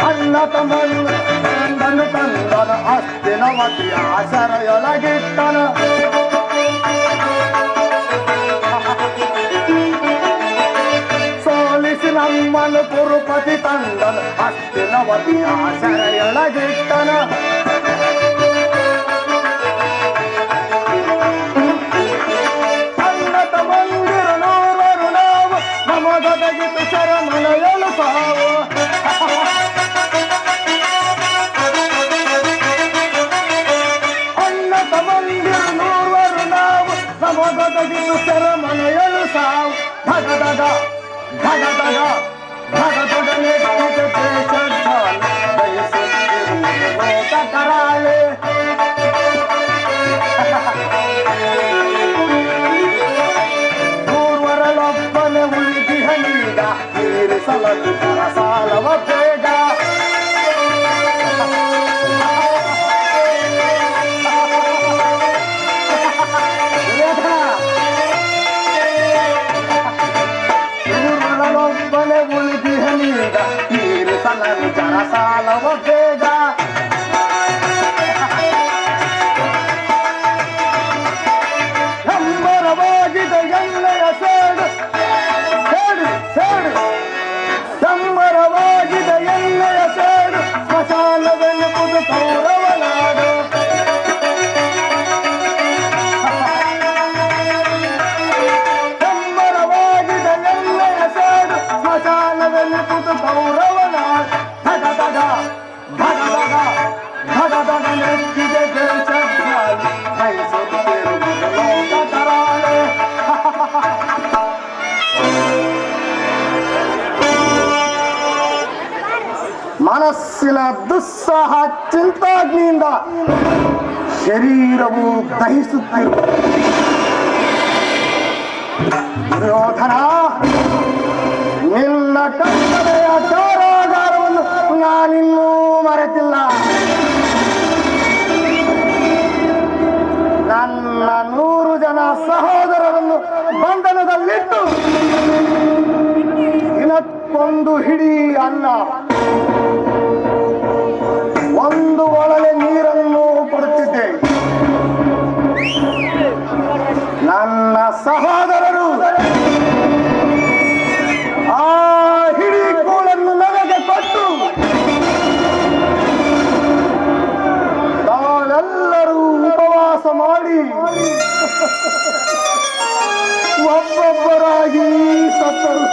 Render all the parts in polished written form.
ಅಣ್ಣ ತಮ್ಮನ್ನು ತಂದನು ಹಸ್ತಿನವತಿಯ ಸೆರೆಯೊಳಗಿಟ್ಟನ. ಸೋಲಿಸಿ ನಮ್ಮನ್ನು ಕುರುಪತಿ ತಂದನು ಹಸ್ತಿನವತಿಯ ಸೆರೆಯೊಳಗಿಟ್ಟನ. ಅಣ್ಣ ತಮ್ಮಂದಿರು ನೂರರು ನಾವು ನಮಗೊದಗಿತು ಸೆರೆಮನೆಯಲು ಸಾವು. ಅಣ್ಣ ತಮ್ಮಂದಿರು ನೂರರು ನಾವು ನಮಗೊದಗಿತು ಸೆರೆಮನೆಯಲು ಸಾವು. ಧಗಧಗ ಧಗಧಗ ಧಗಧಗ ನೆಟ್ಟಿದ ದೇಶದ್ದಾಲ್ ಬಯಸುತ್ತಿರುವುದು ಲೋಕ ಕರಾಳೆ. ಮೂರ್ವರಳೊಬ್ಬನೆ ಉಳಿದಿಹನೀಗ ತೀರಿಸಲದು ಸಾಲವ ಬೇಗ. ಮೂರ್ವರಳೊಬ್ಬನೆ ಉಳಿದಿಹನೀಗ ತೀರಿಸಲದು ಸಾಲವ ಬೇಗ. ಸಂಬರವಾಗಿದೆ ಎಣ್ಣೆಯ ಸೇಡು ಸೇಡು ಸೇಡು. ಸಂಬರವಾಗಿದೆ ಎಣ್ಣೆಯ ಸೇಡು ಸ್ಮಶಾನವೆನ್ನುವುದು ಕೌರವ ನಾಡು. ಸಂಬರವಾಗಿದೆ ಎಣ್ಣೆಯ ಸೇಡು ಸ್ಮಶಾನವೆನ್ನುವುದು ಕೌರವ ನಾಡು. ಧಗಧಗ ಧಗಧಗ ಧಗಧಗ ನೆತ್ತಿದೆ ದೇಶದ್ದಾಲ್ ಬಯಸುತ್ತಿರುವುದು ಲೋಕ ಕರಾಳೆ. ಮನಸ್ಸಿನ ದುಸ್ಸಾಹ ಚಿಂತಾಗ್ನಿಯಿಂದ ಶರೀರವು ದಹಿಸುತ್ತಿರುವ ದುರ್ಯೋಧನ, ನಿನ್ನ ಕತ್ತಲೆಯ ಕಾರಾಗಾರವನ್ನು ನಾನಿನ್ನೂ ಮರೆತಿಲ್ಲ. ನನ್ನ 100 ಜನ ಸಹೋದರರನ್ನು ಬಂಧನದಲ್ಲಿಟ್ಟು ದಿನಕ್ಕೊಂದು ಹಿಡಿ ಅನ್ನ, ಒಂದು ಒಳಲೆ ನೀರನ್ನು ಕೊಡುತ್ತಿದ್ದೆ. ನನ್ನ ಸಹೋದರರು ಆ ಹಿಡಿ ಕೂಳನ್ನು ನನಗೆ ಕೊಟ್ಟು ನಾವೆಲ್ಲರೂ ಉಪವಾಸ ಮಾಡಿ ಒಬ್ಬೊಬ್ಬರಾಗಿ ಸತ್ತರು.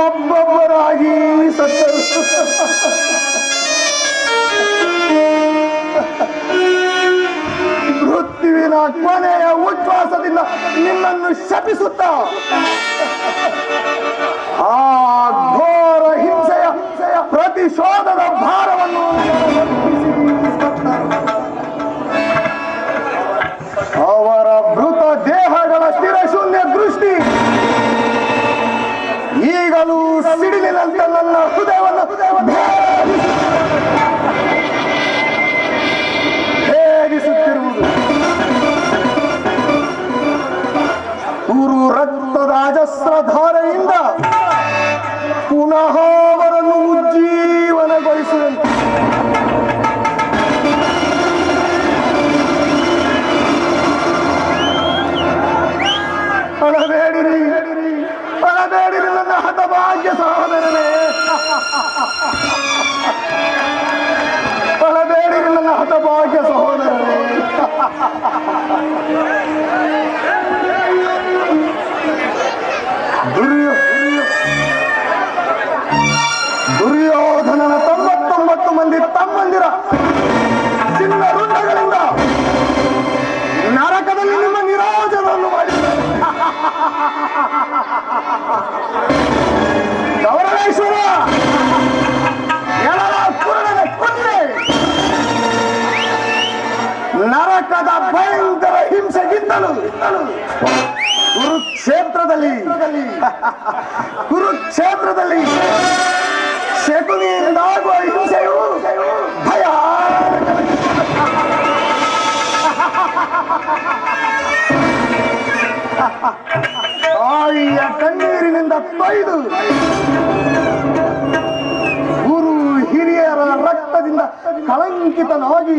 ಒಬ್ಬೊಬ್ಬರಾಗಿ ಸತ್ತರು. ಮೃತ್ಯುವಿನ ಕೊನೆಯ ಉಚ್ಛ್ವಾಸದಿಂದ ನಿನ್ನನ್ನು ಶಪಿಸುತ್ತ ಆ ಘೋರ ಹಿಂಸೆಯ ಪ್ರತಿಶೋಧದ ಭಾರವನ್ನು ಅವರ ಮೃತ ದೇಹಗಳ ಸ್ಥಿರಶೂನ್ಯ ದೃಷ್ಟಿ ಈಗಲೂ ಸಿಡಿಲಿನಂತೆ ನನ್ನ ಹೃದಯವನ್ನು ಭೇದಿಸುತ್ತಿರುವುದು. ಕುರು ರಕ್ತದ ಅಜಸ್ರ ಧಾರೆಯಿಂದ ಪುನಃ ಅವರನ್ನು ಉಜ್ಜೀವನಗೊಳಿಸುವಂತೆ ಅಳಬೇಡಿರಿ ಅಳಬೇಡಿರಿ ನನ್ನ ಹತಭಾಗ್ಯ ಸಹೋದರನೇ. ಅಳಬೇಡಿರಿ ನನ್ನ ಹತಭಾಗ್ಯ ಸಹೋದರನೇ. ದುರ್ಯೋಧನನ 99 ಮಂದಿ ತಮ್ಮಂದಿರ ಚಿನ್ನ ರುಂಡಗಳಿಂದ ನರಕದಲ್ಲಿ ನಿಮ್ಮ ನಿರಾಜನವನ್ನು ಮಾಡಿದ್ದಾರೆ. ಗೌರವೇಶ್ವರ ಎಲ್ಲರ ಕುರುಡನ ಕೊಂದೆ ನರಕದ ಭಯಂಕರ ಹಿಂಸೆಗಿಂತಲೂ ಕುರುಕ್ಷೇತ್ರದಲ್ಲಿ ಶಕುನಿಯಿಂದಾಗುವ ಹಿಂಸೆಯು ಭಯ ಕೊಯ್ದು ಗುರು ಹಿರಿಯರ ರಕ್ತದಿಂದ ಕಳಂಕಿತನಾಗಿ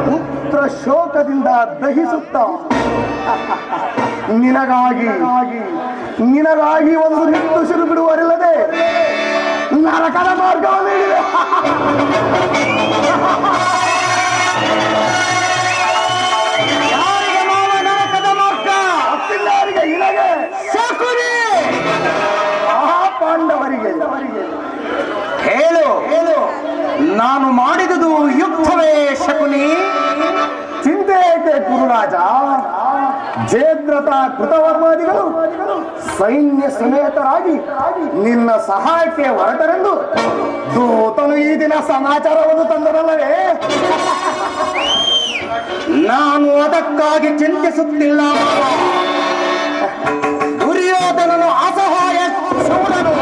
ಪುತ್ರ ಶೋಕದಿಂದ ದಹಿಸುತ್ತ ನಿನಗಾಗಿ ಒಂದು ನಿಟ್ಟುಸಿರು ಬಿಡುವರಿಲ್ಲದೆ ನರಕದ ಮಾರ್ಗವನ್ನು ಹಿಡಿದೆ. ಯಾರಿಗೆ ಮಾವ ನರಕದ ಮಾರ್ಗ? ಯಾರಿಗೆ ಇನಗೆ ಶಕುನಿ ಪಾಂಡವರಿಗೆ ಹೇಳು ಹೇಳು, ನಾನು ಮಾಡಿದುದು ಯುದ್ಧವೇ ಶಕುನಿ? ಚಿಂತೆ ಏಕೆ ಗುರುರಾಜ? ಜಯದ್ರಥ ಕೃತವರ್ಮಾದಿಗಳು ಸೈನ್ಯ ಸಮೇತರಾಗಿ ನಿನ್ನ ಸಹಾಯಕ್ಕೆ ಹೊರಟರೆಂದು ದೂತನು ಈ ದಿನ ಸಮಾಚಾರವನ್ನು ತಂದರಲ್ಲವೇ? ನಾನು ಅದಕ್ಕಾಗಿ ಚಿಂತಿಸುತ್ತಿಲ್ಲ. ದುರ್ಯೋಧನನು ಅಸಹಾಯ ಶೂರನು.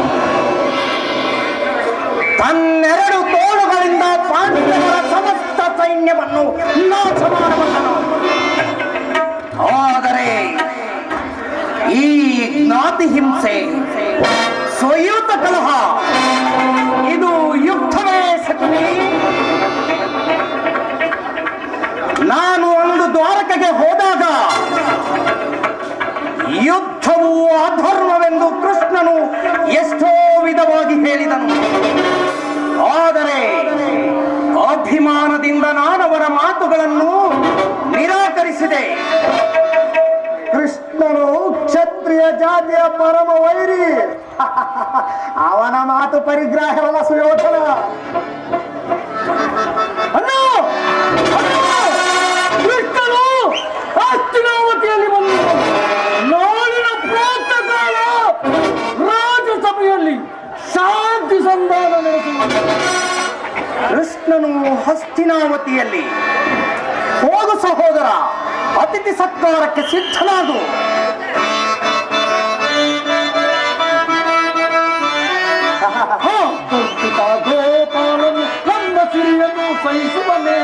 ತನ್ನೆರಡು ತೋಳುಗಳಿಂದ ಪಾಂಡವರ ಸಮಸ್ತ ಸೈನ್ಯವನ್ನು ನಾಶ ಮಾಡಬಲ್ಲನು. ಆದರೆ ಈ ಜ್ಞಾತಿ ಹಿಂಸೆ, ಸ್ವಯುತ ಕಲಹ, ಇದು ಯುದ್ಧವೇ ಶಕುನಿ? ನಾನು ಅಂದು ದ್ವಾರಕೆಗೆ ಹೋದಾಗ ಯುದ್ಧವು ಅಧರ್ಮವೆಂದು ಕೃಷ್ಣನು ಎಷ್ಟೋ ವಿಧವಾಗಿ ಹೇಳಿದನು. ಆದರೆ ಅಭಿಮಾನದಿಂದ ನಾನವರ ಮಾತುಗಳನ್ನು ನಿರಾಕರಿಸಿದೆ. ಕೃಷ್ಣನು ಕ್ಷತ್ರಿಯ ಜಾತಿಯ ಪರಮ ವೈರಿ. ಅವನ ಮಾತು ಪರಿಗ್ರಾಹವಲ್ಲ ಸುಯೋಧನ. ಕೃಷ್ಣನು ಹಸ್ತಿನಾವತಿಯಲ್ಲಿ ಬಂದು ನಾಳಿನ ಪ್ರಾತಃಕಾಲ ರಾಜಸಭೆಯಲ್ಲಿ ಶಾಂತಿ ಸಂಧಾನ ನಡೆಸುವುದು. ಕೃಷ್ಣನು ಹಸ್ತಿನಾವತಿಯಲ್ಲಿ ಹೋಗು ಸಹೋದರ, ಅತಿಥಿ ಸತ್ಕಾರಕ್ಕೆ ಸಿದ್ಧನಾಗು. ಗೋಪಾಲನು ನಮ್ಮ ಸಿರಿಯನ್ನು ಸಹಿಸುವನೇ.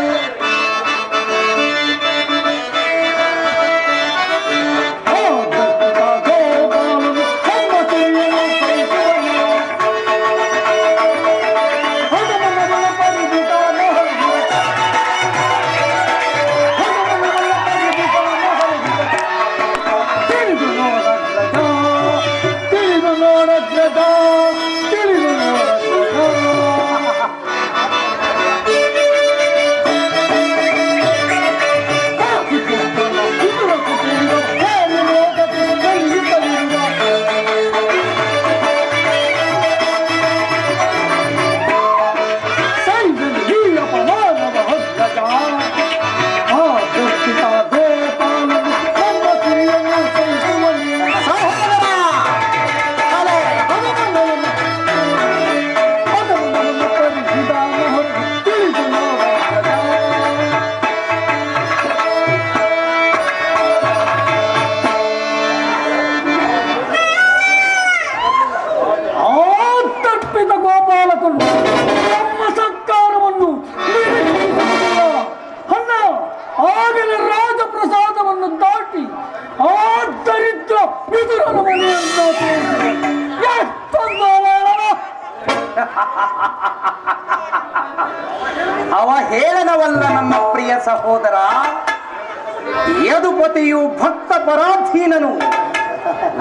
ಅವ ಹೇಳನವಲ್ಲ ನನ್ನ ಪ್ರಿಯ ಸಹೋದರ. ಯದುಪತಿಯು ಭಕ್ತ ಪರಾಧೀನನು.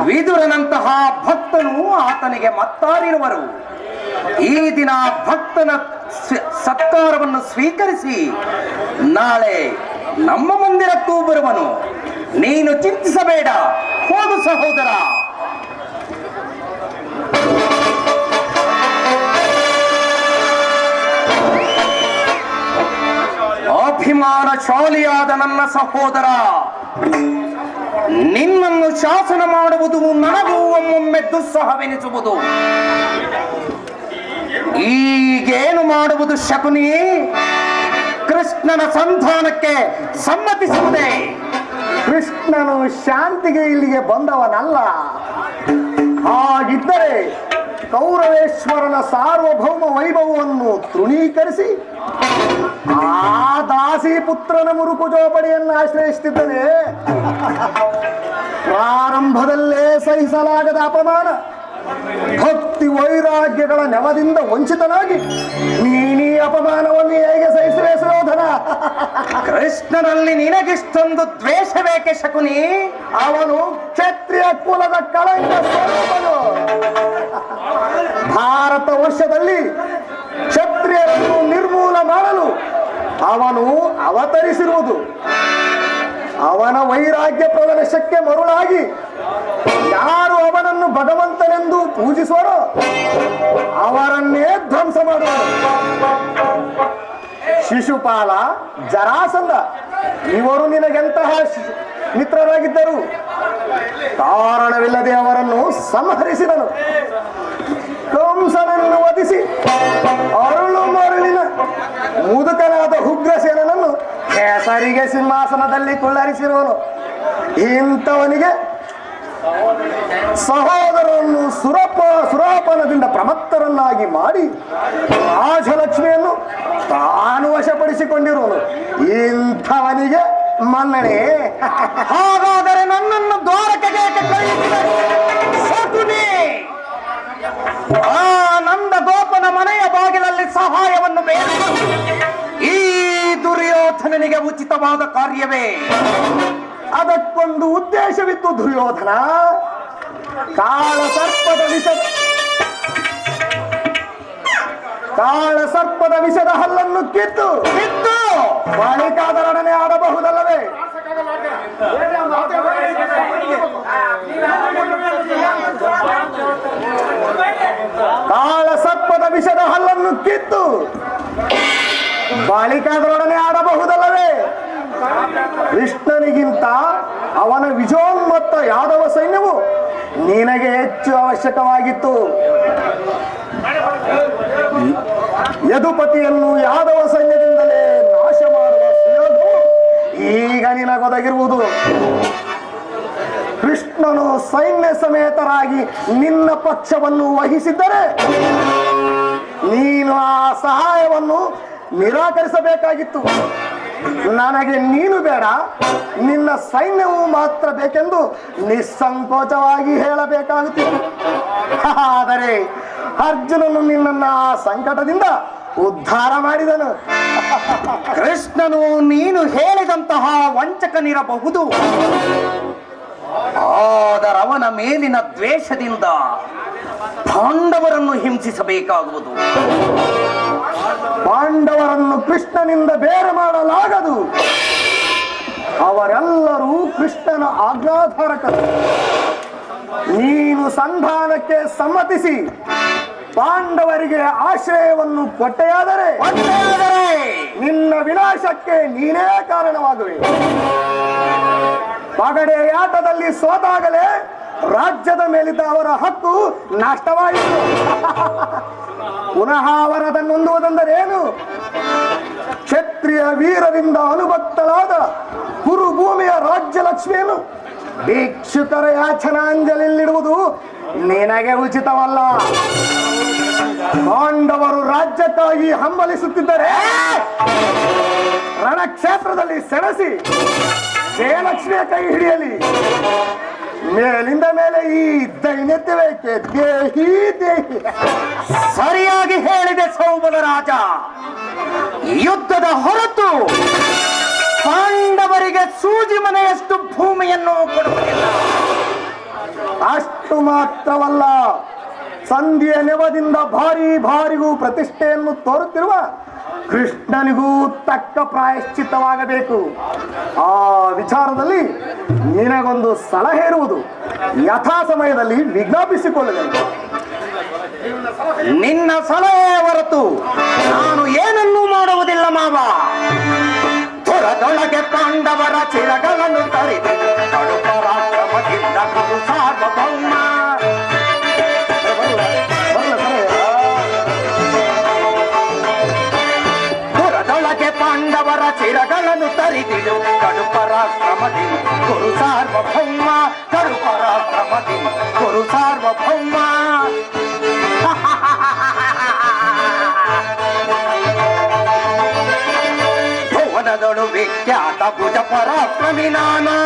ವಿದುರನಂತಹ ಭಕ್ತನು ಆತನಿಗೆ ಮತ್ತಾರಿರುವರು. ಈ ದಿನ ಭಕ್ತನ ಸತ್ಕಾರವನ್ನು ಸ್ವೀಕರಿಸಿ ನಾಳೆ ನಮ್ಮ ಮಂದಿರಕ್ಕೂ ಬರುವನು. ನೀನು ಚಿಂತಿಸಬೇಡ, ಹೋಗು ಸಹೋದರ. ಅಭಿಮಾನಶಾಲಿಯಾದ ನನ್ನ ಸಹೋದರ, ನಿನ್ನನ್ನು ಶಾಸನ ಮಾಡುವುದು ನನಗೂ ಒಮ್ಮೊಮ್ಮೆ ದುಸ್ಸಹವೆನಿಸುವುದು. ಈಗೇನು ಮಾಡುವುದು ಶಕುನಿ? ಕೃಷ್ಣನ ಸಂಧಾನಕ್ಕೆ ಸಮ್ಮತಿಸುವುದೇ? ಕೃಷ್ಣನು ಶಾಂತಿಗೆ ಇಲ್ಲಿಗೆ ಬಂದವನಲ್ಲ. ಹಾಗಿದ್ದರೆ ಕೌರವೇಶ್ವರನ ಸಾರ್ವಭೌಮ ವೈಭವವನ್ನು ತೃಣೀಕರಿಸಿ ಆ ದಾಸ ದಾಸಿ ಪುತ್ರನ ಮುರುಕು ಜೋಪಡಿಯನ್ನು ಆಶ್ರಯಿಸುತ್ತಿದ್ದನೆ. ಪ್ರಾರಂಭದಲ್ಲೇ ಸಹಿಸಲಾಗದ ಅಪಮಾನ, ಭಕ್ತಿ ವೈರಾಗ್ಯಗಳ ನೆವದಿಂದ ವಂಚಿತನಾಗಿ ನೀನೀ ಅಪಮಾನವನ್ನು ಹೇಗೆ ಸಹಿಸುವೆ ಸುಯೋಧನ? ಕೃಷ್ಣನಲ್ಲಿ ನಿನಗಿಷ್ಟೊಂದು ದ್ವೇಷ ಬೇಕೆ ಶಕುನಿ? ಅವನು ಕ್ಷತ್ರಿಯ ಕುಲದ ಕಳಂಕ ಸ್ವರೂಪನು. ಭಾರತ ವರ್ಷದಲ್ಲಿ ಕ್ಷತ್ರಿಯರನ್ನು ನಿರ್ಮೂಲ ಮಾಡಲು ಅವನು ಅವತರಿಸಿರುವುದು. ಅವನ ವೈರಾಗ್ಯ ಪ್ರದರ್ಶಕ್ಕೆ ಮರುಳಾಗಿ ಯಾರು ಅವನನ್ನು ಭಗವಂತನೆಂದು ಪೂಜಿಸುವರೋ ಅವರನ್ನೇ ಧ್ವಂಸ ಮಾಡುವರು. ಶಿಶುಪಾಲ, ಜರಾಸಂಧ ಇವರು ನಿನಗೆಂತಹ ಮಿತ್ರರಾಗಿದ್ದರು. ಕಾರಣವಿಲ್ಲದೆ ಅವರನ್ನು ಸಂಹರಿಸಿದನು. ಕಂಸನನ್ನು ವಧಿಸಿ ಅರುಳು ಮರುಳಿನ ಮುದುಕನಾದ ಉಗ್ರಸೇನನನ್ನು ಹೆಸರಿಗೆ ಸಿಂಹಾಸನದಲ್ಲಿ ಕುಳ್ಳರಿಸಿರುವನು. ಇಂಥವನಿಗೆ ಸಹೋದರನ್ನು ಸುರಾಪಾನದಿಂದ ಪ್ರಮತ್ತರನ್ನಾಗಿ ಮಾಡಿ ರಾಜಲಕ್ಷ್ಮಿಯನ್ನು ತಾನು ವಶಪಡಿಸಿಕೊಂಡಿರುವನು. ಇಂಥವನಿಗೆ ಮನ್ನಣೆ. ಹಾಗಾದರೆ ನನ್ನನ್ನು ದ್ವಾರಕೆಗೆ ಶಕುನಿ ಆ ನಂದ ಗೋಪನ ಮನೆಯ ಬಾಗಿಲಲ್ಲಿ ಸಹಾಯವನ್ನು ಬೇಡ. ಈ ದುರ್ಯೋಧನನಿಗೆ ಉಚಿತವಾದ ಕಾರ್ಯವೇ. ಅದಕ್ಕೊಂದು ಉದ್ದೇಶವಿತ್ತು ದುರ್ಯೋಧನ. ಕಾಳ ಸರ್ಪದ ವಿಷದ ಹಲ್ಲನ್ನು ಕಿತ್ತು ಬಳಿಕ ಅದರೊಡನೆ ಆಡಬಹುದಲ್ಲವೇ? ಕಾಳ ಸರ್ಪದ ವಿಷದ ಹಲ್ಲನ್ನು ಕಿತ್ತು ಬಳಿಕ ಅದರೊಡನೆ ಆಡಬಹುದಲ್ಲವೇ? ಕೃಷ್ಣನಿಗಿಂತ ಅವನ ವಿಜಯೋನ್ಮತ್ತ ಯಾದವ ಸೈನ್ಯವು ನಿನಗೆ ಹೆಚ್ಚು ಅವಶ್ಯಕವಾಗಿತ್ತು. ಯದುಪತಿಯನ್ನು ಯಾದವ ಸೈನ್ಯದಿಂದಲೇ ನಾಶ ಮಾಡುವ ಸುಯೋಗವು ಈಗ ನಿನಗೊದಗಿರುವುದು. ಕೃಷ್ಣನು ಸೈನ್ಯ ಸಮೇತರಾಗಿ ನಿನ್ನ ಪಕ್ಷವನ್ನು ವಹಿಸಿದ್ದರೆ ನೀನು ಆ ಸಹಾಯವನ್ನು ನಿರಾಕರಿಸಬೇಕಾಗಿತ್ತು. ನನಗೆ ನೀನು ಬೇಡ, ನಿನ್ನ ಸೈನ್ಯವು ಮಾತ್ರ ಬೇಕೆಂದು ನಿಸ್ಸಂಕೋಚವಾಗಿ ಹೇಳಬೇಕಾಗುತ್ತಿತ್ತು. ಆದರೆ ಅರ್ಜುನನು ನಿನ್ನನ್ನು ಆ ಸಂಕಟದಿಂದ ಉದ್ಧಾರ ಮಾಡಿದನು. ಕೃಷ್ಣನು ನೀನು ಹೇಳಿದಂತಹ ವಂಚಕನಿರಬಹುದು, ಆದರವನ ಮೇಲಿನ ದ್ವೇಷದಿಂದ ಪಾಂಡವರನ್ನು ಹಿಂಸಿಸಬೇಕಾಗುವುದು. ಪಾಂಡವರನ್ನು ಕೃಷ್ಣನಿಂದ ಬೇರೆ ಮಾಡಲಾಗದು. ಅವರೆಲ್ಲರೂ ಕೃಷ್ಣನ ಆಜ್ಞಾಧಾರಕರು. ನೀನು ಸಂಧಾನಕ್ಕೆ ಸಮ್ಮತಿಸಿ ಪಾಂಡವರಿಗೆ ಆಶ್ರಯವನ್ನು ಕೊಟ್ಟೆಯಾದರೆ ನಿನ್ನ ವಿನಾಶಕ್ಕೆ ನೀನೇ ಕಾರಣವಾಗುವೆ. ಪಗಡೆಯಾಟದಲ್ಲಿ ಸೋತಾಗಲೇ ರಾಜ್ಯದ ಮೇಲಿದ್ದ ಅವರ ಹಕ್ಕು ನಷ್ಟವಾಯಿತು. ಪುನಃ ಅವರದನ್ನೊಂದುವುದೆಂದರೇನು? ಕ್ಷತ್ರಿಯ ವೀರರಿಂದ ಅನುಭಕ್ತಳಾದ ಕುರುಭೂಮಿಯ ರಾಜ್ಯ ಲಕ್ಷ್ಮಿಯನ್ನು ಭಿಕ್ಷುಕರ ಯಾಚನಾಂಜಲಿಯಲ್ಲಿಡುವುದು ನಿನಗೆ ಉಚಿತವಲ್ಲ. ಪಾಂಡವರು ರಾಜ್ಯಕ್ಕಾಗಿ ಹಂಬಲಿಸುತ್ತಿದ್ದರೆ ರಣಕ್ಷೇತ್ರದಲ್ಲಿ ಸೆಣಸಿ ಜಯಲಕ್ಷ್ಮಿಯ ಕೈ ಹಿಡಿಯಲಿ. ಮೇಲಿಂದ ಮೇಲೆ ಈ ದೈನ್ಯತ್ಯವೇಕೆ? ದೇಹಿ ದೇಹಿ. ಸರಿಯಾಗಿ ಹೇಳಿದೆ ಸೌಬಲ ರಾಜ. ಯುದ್ಧದ ಹೊರತು ಪಾಂಡವರಿಗೆ ಸೂಜಿ ಮನೆಯಷ್ಟು ಭೂಮಿಯನ್ನು ಕೊಡುವುದಿಲ್ಲ. ಅಷ್ಟು ಮಾತ್ರವಲ್ಲ, ಸಂಧಿಯ ನೆವದಿಂದ ಭಾರಿಗೂ ಪ್ರತಿಷ್ಠೆಯನ್ನು ತೋರುತ್ತಿರುವ ಕೃಷ್ಣನಿಗೂ ತಕ್ಕ ಪ್ರಾಯಶ್ಚಿತ್ತವಾಗಬೇಕು. ಆ ವಿಚಾರದಲ್ಲಿ ನಿನಗೊಂದು ಸಲಹೆ ಇರುವುದು. ಯಥಾ ಸಮಯದಲ್ಲಿ ವಿಜ್ಞಾಪಿಸಿಕೊಳ್ಳಬೇಕು. ನಿನ್ನ ಸಲಹೆ ಹೊರತು ನಾನು ಏನನ್ನೂ ಮಾಡುವುದಿಲ್ಲ ಮಾವ. ಹೊರದೊಳಗೆ ಪಾಂಡವರ ಚಿರಗಳನ್ನು ತರಿದು ಕಡುಪರಾಕ್ರಮದಿಂದ ಕುರು ಸಾರ್ವಭೌಮ. ಹೊರದೊಳಗೆ ಪಾಂಡವರ ಚಿರಗಳನ್ನು ತರಿದಿಡು ಕಡುಪರಾಕ್ರಮದಿ ಕುರು ಸಾರ್ವಭೌಮ. ಕಡುಪರಾಕ್ರಮದಿ ಕುರು ಸಾರ್ವಭೌಮ. ಭುವನದೊಳು ವಿಖ್ಯಾತ ಭುಜ ಪರಾಕ್ರಮಿ ನಾನು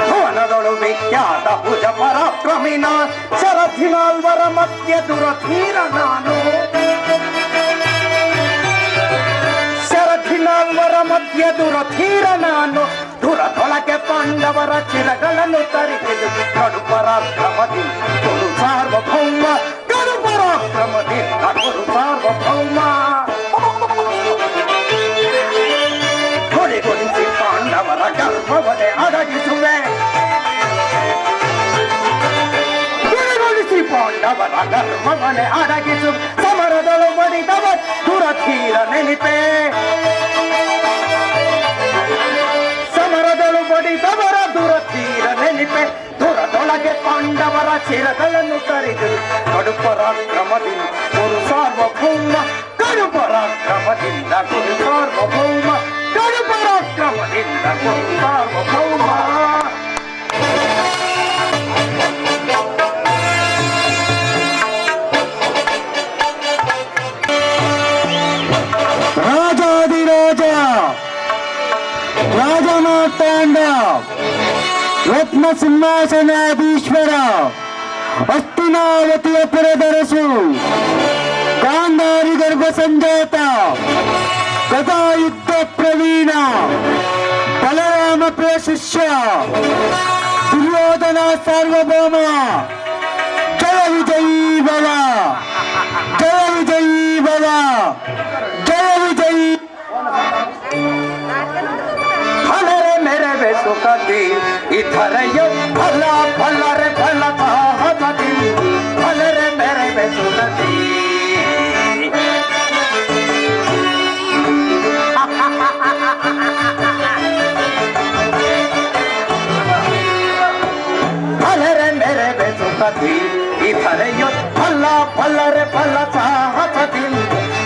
ಭುವನದೊಳು ವಿಖ್ಯಾತ ಭುಜ ಪರಾಕ್ರಮಿ ನಾನು ಶರಥಿನಾಲ್ವರ ಮಧ್ಯ ದುರಧೀರ ನಾನು ಶರಥಿನಾಲ್ವರ ಮಧ್ಯ ದುರಧೀರ ನಾನು ದುರದೊಳಗೆ ಪಾಂಡವರ ಚಿರಗಳನ್ನು ತರಿಸಿದು ಕಡು ಪರಾಕ್ರಮದಿ ಕೊಡು ಸಾರ್ವಭೌಮ ಕಡು ಪರಾಕ್ರಮದಿ ಕೊಡು ಸಾರ್ವಭೌಮ ಕೊಡಿಗೊಳಿಸಿ ಪಾಂಡವರ ಗರ್ಭವದೆ ಅಡಗಿಸುವೆ ಕೊಡಿಗೊಳಿಸಿ ಪಾಂಡವರ ಗರ್ಭವನೆ ಅಡಗಿಸು ಸಮರದಳು ಬಡಿದವ ದುರಧೀರ ನೆನಿಪೆ ಸಮರದಳು ಬಡಿದವರ ದುರಧೀರ ನೆನಿಪೆ ದುರದೊಳಗೆ ಪಾಂಡವರ ಚಿರಗಳನ್ನು ತರಿದು ಕಡು ಪರಾಕ್ರಮದಿಂದ ಗುರು ಸಾರ್ವಭೌಮ ಕಡು ಪರಾಕ್ರಮದಿಂದ ಗುರು ಸಾರ್ವಭೌಮ ಕಡು ಪರಾಕ್ರಮದಿಂದ ಗುರು ಸಾರ್ವಭೌಮ ರಾಜಾದಿರಾಜ ರಾಜಮಾರ್ತಾಂಡ ರತ್ನ ಸಿಂಹಾಸನಾಧೀಶ್ವರ ಹಸ್ತಿನಾವತಿಯ ಪುರದರಸು ಗಾಂಧಾರಿ ಗರ್ಭ ಸಂಜಾತ ಗದಾ ಯುದ್ಧ ಪ್ರವೀಣ ಬಲರಾಮ ಪ್ರಿಯ ಶಿಷ್ಯ ದುರ್ಯೋಧನ ಸಾರ್ವಭೌಮ ಜಯ ವಿಜಯೀ ಭವ ಜಯ ವಿಜಯೀ ಭವ ಜಯ ವಿಜಯೀ ಫಲರೆ ಮೆರವೆ ಸುಖದಿ ಇತರೆಯ ಫಲ ಫಲರೆ ಫಲ ಹತದಿ ಫಲರೆ ಮೆರವೆ ಸುಖದಿ ಫಲರೆ ಮೆರವೆ ಸುಖದಿ ಇತರೆಯ ಫಲ ಫಲರೆ ಫಲ ಹತದಿ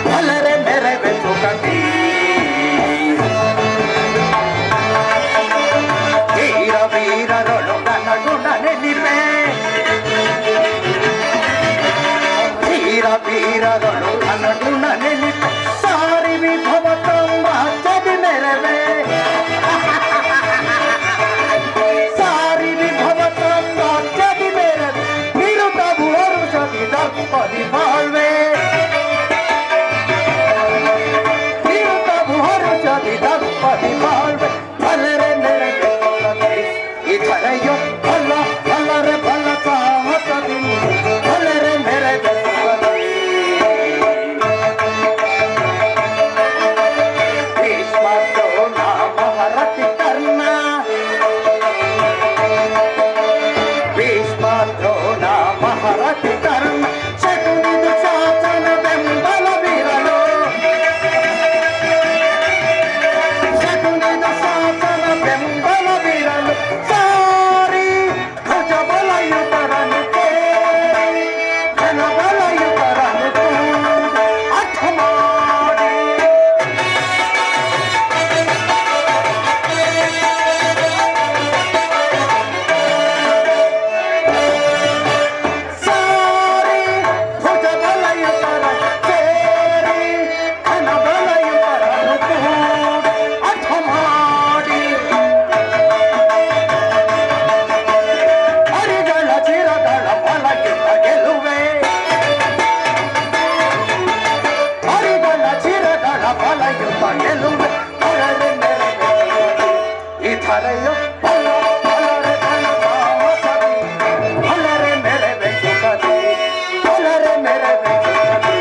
ಫಲರೆ ಮೆರವೆ ಸುಖದಿ ವೀರರೊಳು ನನಗುಣನೆನಿಪೆ ವೀರರೊಳು ನನಗುಣನೆನಿಪೆ ಸಾರಿ ವಿಭವ ತುಂಬ ಚದಿ ಮೆರವೆ ಸಾರಿ ವಿಭವ ತುಂಬ ಚದಿ ಮೆರವೆ ನಿರುತವು ಅರುಷದಿ ದಪ್ಪದಿ ಬಾಳ್ವೆ ನಿರುತವು ಅರುಷದಿ ದಪ್ಪದಿ ಬಾಳ್ವೆ ಫಲರೆ ಮೆರವೆ ಇತರೆಯೋ ಫಲ ಫಲರೆ ಫಲ ಸಾಹಸದಿ ಫಲರೆ ಮೆರವೆ ಭೀಷ್ಮ ದ್ರೋಣ ಮಹಾರಥಿ ಕರ್ಣ ಭೀಷ್ಮ ದ್ರೋಣ ಮಹಾರಥಿ ಕರ್ಣ ಶಕುನಿದು ಶಾಸನ ಬೆಂಬಲವಿರಲು ಶಕುನಿದು ಶಾಸನ ಬೆಂಬಲವಿರಲು ಸಾರಿ ಭುಜ ಬಲಯುತರನು ಜನ ಬಲಯುತರನು ಅಥ ಮಾಡಿ ಸಾರಿ ಭುಜ ಬಲಯುತರ ಸೇರಿ ಜನ ಬಲಯುತರನು ಅಥ ಮಾಡಿ ಹರಿಗಳ ಚಿರಗಳ ಫಲಕ್ಕಿಂತ ಗೆಲುವೆ ಹರಿಗಳ ಚಿರಗಳ ಫಲಕ್ಕಿಂತ ಗೆಲುವೆ ಫಲರೆ ಮೆರವೆ ಇತರೆಯೋ ಫಲ ಫಲರೆ ಫಲ ಸಾಹಸದಿ ಫಲರೆ ಮೆರವೆ ಸುಖದಿ ಫಲರೆ ಮೆರವೆ ಸುಖದಿ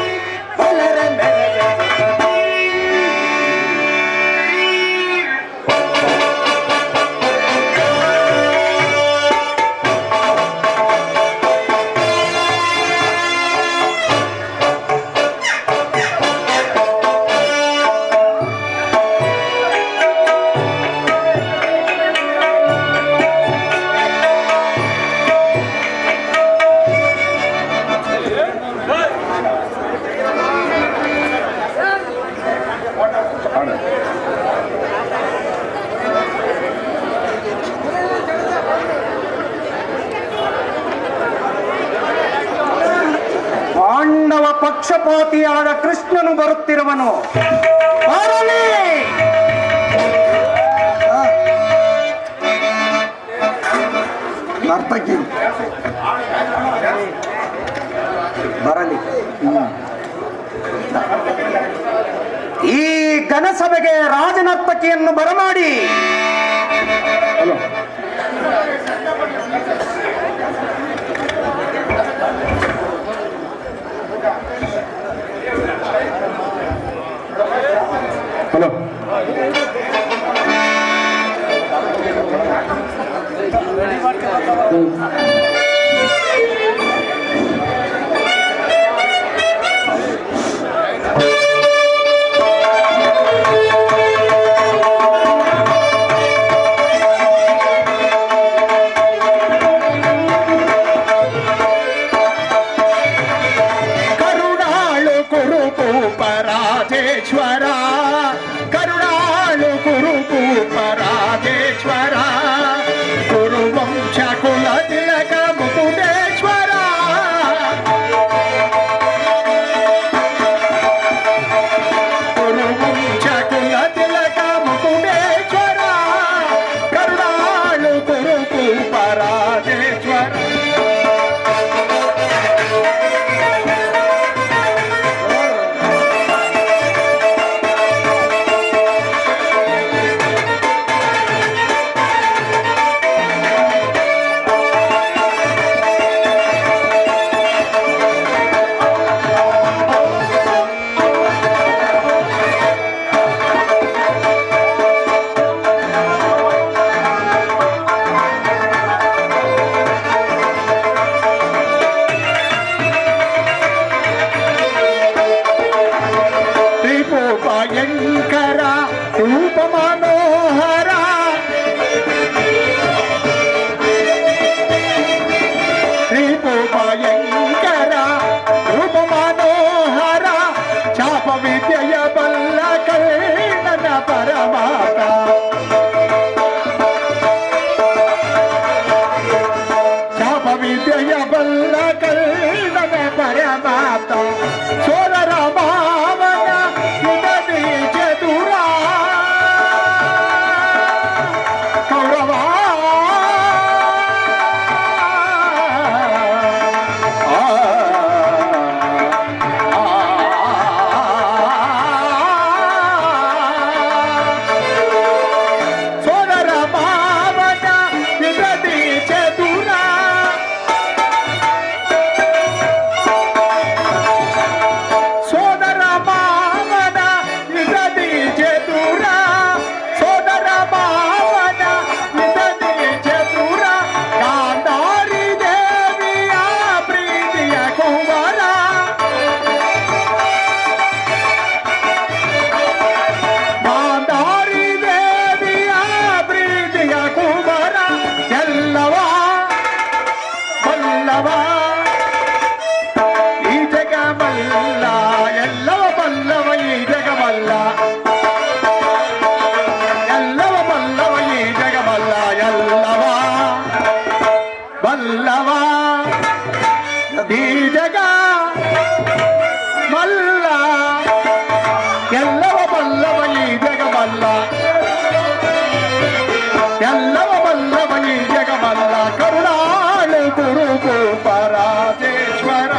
ಫಲರೆ ಮೆರವೆ ಸುಖದಿ ಪಕ್ಷಪಾತಿಯಾದ ಕೃಷ್ಣನು ಬರುತ್ತಿರುವನು. ಬರಲಿ. ನರ್ತಕಿ ಬರಲಿ. ಈ ಘನಸಭೆಗೆ ರಾಜನರ್ತಕಿಯನ್ನು ಬರಮಾಡಿ ಹಲೋ ಕರುಣಾಳು ಕುರುಕೂಪ ರಾಜೇಶ್ವರ, ಕರುಣಾಳು ಕುರುಕೂಪ ರಾಜೇಶ್ವರ, ಕುರುವಂಶ ಕುಲ ತಿಲಕ ಮುಕುಟೇಶ್ವರ, ಕುರುವಂಶ ಕುಲ ತಿಲಕ ಮುಕುಟೇಶ್ವರ, ಕರುಣಾಳು ಕುರುಕೂಪ ರಾಜೇಶ್ವರ. ಭಯಂಕರ ರೂಪ ಮನೋಹರ, ಶ್ರೀಪು ಭಯಂಕರ ರೂಪ ಮನೋಹರ, ಚಾಪ ವಿದ್ಯೆಯ ಬಲ್ಲ ಕರ್ಣನ ಪರಮಾತ, ಚಾಪ ವಿದ್ಯೆಯ ಬಲ್ಲ ಕರ್ಣನ ಪರಮಾತ, ಸೋದರ ಭಾವನ ಚತುರ ಕೌರವ, ಸೋದರ ಭಾವನ ವಿಧಿ ಚತುರ, ಸೋದರ ಭಾವನ ವಿಧಿ ಚತುರ, ಸೋದರ ಭಾವನ ವಿಧಿ ಚತುರ, ಗಾಂಧಾರಿ ದೇವಿಯ ಪ್ರೀತಿಯ ಕುವರ, ಗಾಂಧಾರಿ ದೇವಿಯ ಪ್ರೀತಿಯ ಕುವರ, ಎಲ್ಲವ ಬಲ್ಲವ ಈ ಜಗ ಬಲ್ಲ, ಎಲ್ಲವ ಬಲ್ಲವ ಈ ಜಗ ಬಲ್ಲ, ಎಲ್ಲವ ಬಲ್ಲವ ಈ ಜಗ ಬಲ್ಲ, ಎಲ್ಲವ ಬಲ್ಲವ ಈ ಜಗ ಬಲ್ಲ, ಎಲ್ಲವ ಬಲ್ಲವ ಈ ಜಗ ಬಲ್ಲ, ಎಲ್ಲವ ಬಲ್ಲವ ಈ ಜಗ ಬಲ್ಲ, ಕರುಣಾಳು ಕುರುಕೂಪ ರಾಜೇಶ್ವರ.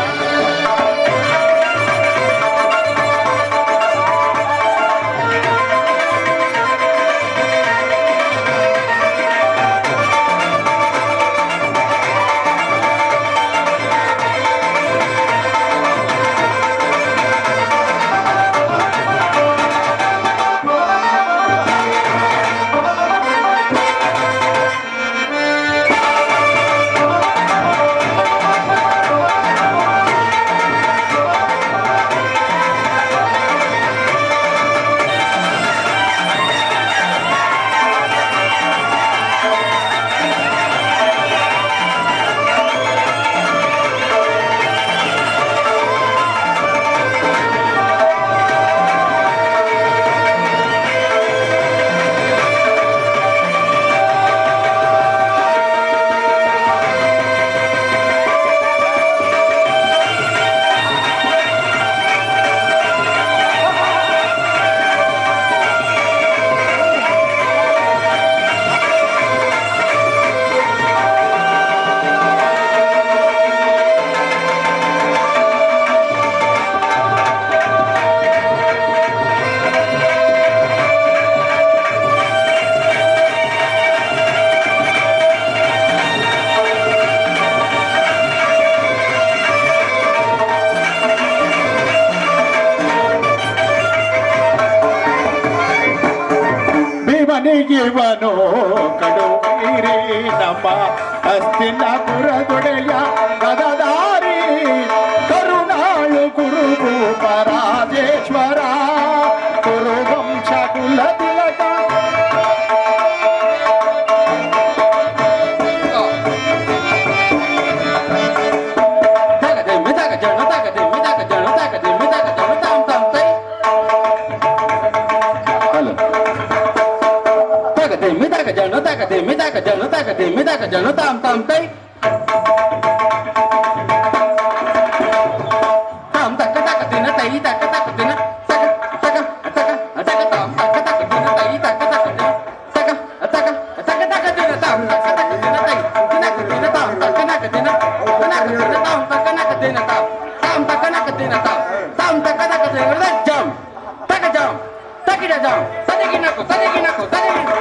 ಅವನಿಗಿವನು ಕಡುವೀರಿ ನಮ್ಮ ಹಸ್ತಿನಪುರದೊಡೆಯ ಗದಧಾರಿ ಕರುಣಾಳು ಕುರುಭೂಪ ರಾಜೇಶ್ವರ ಕುರುವಂಶ ಕುಲ ತಿಲಕ ಜನ ತಾಮ್ ತಾಮ್ ತೈ ತಾಮ್ ತಕ್ಕ ತಕ್ಕ ದಿನ ತೈ ತಕ್ಕ ತಕ್ಕ ದಿನ ತಕ ತಕ ತಕ ತಕ ತಾಮ್ ತಕ್ಕ ತಕ್ಕ ದಿನ ತೈ ತಕ್ಕ ತಕ್ಕ ದಿನ ತಕ ತಕ ತಕ ತಕ ದಿನ ತಾಮ್ ತಕ್ಕ ತಕ್ಕ ದಿನ ತೈ ದಿನಕ ದಿನ ತಾಮ್ ತಕ್ಕ ನಕ ದಿನ ನಕ ದಿನ ತಾಮ್ ತಕ್ಕ ನಕ ದಿನ ತಾಮ್ ತಕ್ಕ ನಕ ದಿನ ತಾಮ್ ತಕ್ಕ ನಕ ದಿನ ಜಮ್ ತಕ ಜಮ್ ತಕಿಡ ಜಮ್ ತದಿಗಿನಕು ತದಿಗಿನಕು ತದಿಗಿನಕು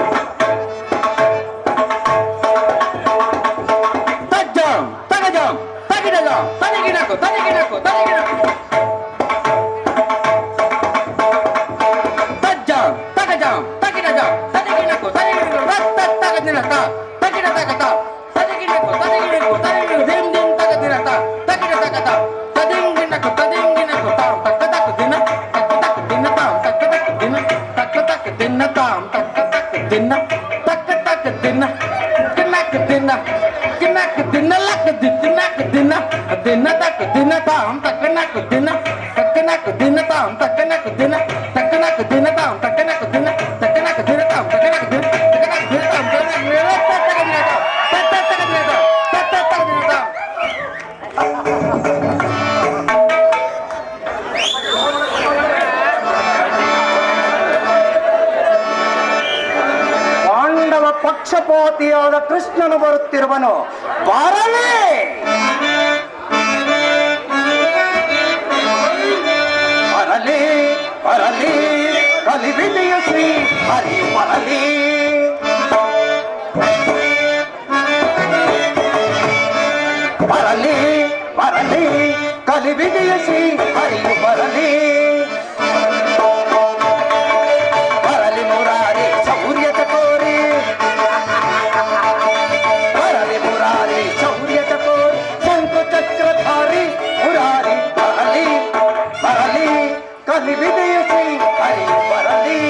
ಪಾಂಡವ ಪಕ್ಷಪಾತಿಯಾದ ಕೃಷ್ಣನು ಬರುತ್ತಿರುವನು ಬರಲೇ ಬರಲಿ ಬರಲಿ ಕಲಿವಿದೆಯ ಶ್ರೀ ಹರಿ ಬರಲಿ ಬರಲಿ ಬರಲಿ ಕಲಿವಿದೆಯ ಶ್ರೀ ಹರಿ ಬರಲಿ ಬರಲಿ ಮುರಾರಿ ಶೌರ್ಯ ಚಕೋರಿ ಬರಲಿ ಮುರಾರಿ ಶೌರ್ಯ ಚಕೋರಿ ಶಂಕು ಚಕ್ರಧಾರಿ ಮುರಾರಿ ಬರಲಿ ಬರಲಿ ಕಲಿವಿದೆಯ ಶ್ರೀ ಹರಿ ಬರಲಿ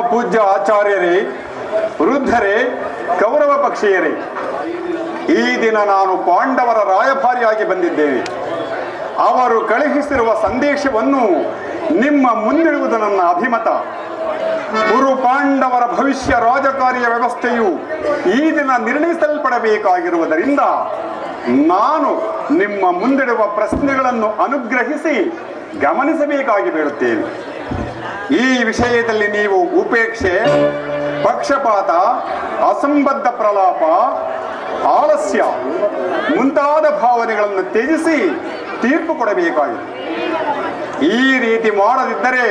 ಪೂಜ್ಯ ಆಚಾರ್ಯರೇ, ವೃದ್ಧರೇ, ಕೌರವ ಪಕ್ಷೀಯರೇ, ಈ ದಿನ ನಾನು ಪಾಂಡವರ ರಾಯಭಾರಿಯಾಗಿ ಬಂದಿದ್ದೇನೆ. ಅವರು ಕಳುಹಿಸಿರುವ ಸಂದೇಶವನ್ನು ನಿಮ್ಮ ಮುಂದಿಡುವುದು ನನ್ನ ಅಭಿಮತ. ಗುರು ಪಾಂಡವರ ಭವಿಷ್ಯ ರಾಜಕಾರಿಯ ವ್ಯವಸ್ಥೆಯು ಈ ದಿನ ನಿರ್ಣಯಿಸಲ್ಪಡಬೇಕಾಗಿರುವುದರಿಂದ ನಾನು ನಿಮ್ಮ ಮುಂದಿಡುವ ಪ್ರಶ್ನೆಗಳನ್ನು ಅನುಗ್ರಹಿಸಿ ಗಮನಿಸಬೇಕಾಗಿ ಬೇಡುತ್ತೇನೆ. ಈ ವಿಷಯದಲ್ಲಿ ನೀವು ಉಪೇಕ್ಷೆ, ಪಕ್ಷಪಾತ, ಅಸಂಬದ್ಧ ಪ್ರಲಾಪ, ಆಲಸ್ಯ ಮುಂತಾದ ಭಾವನೆಗಳನ್ನು ತ್ಯಜಿಸಿ ತೀರ್ಪು ಕೊಡಬೇಕಾಗಿದೆ. ಈ ರೀತಿ ಮಾಡದಿದ್ದರೆ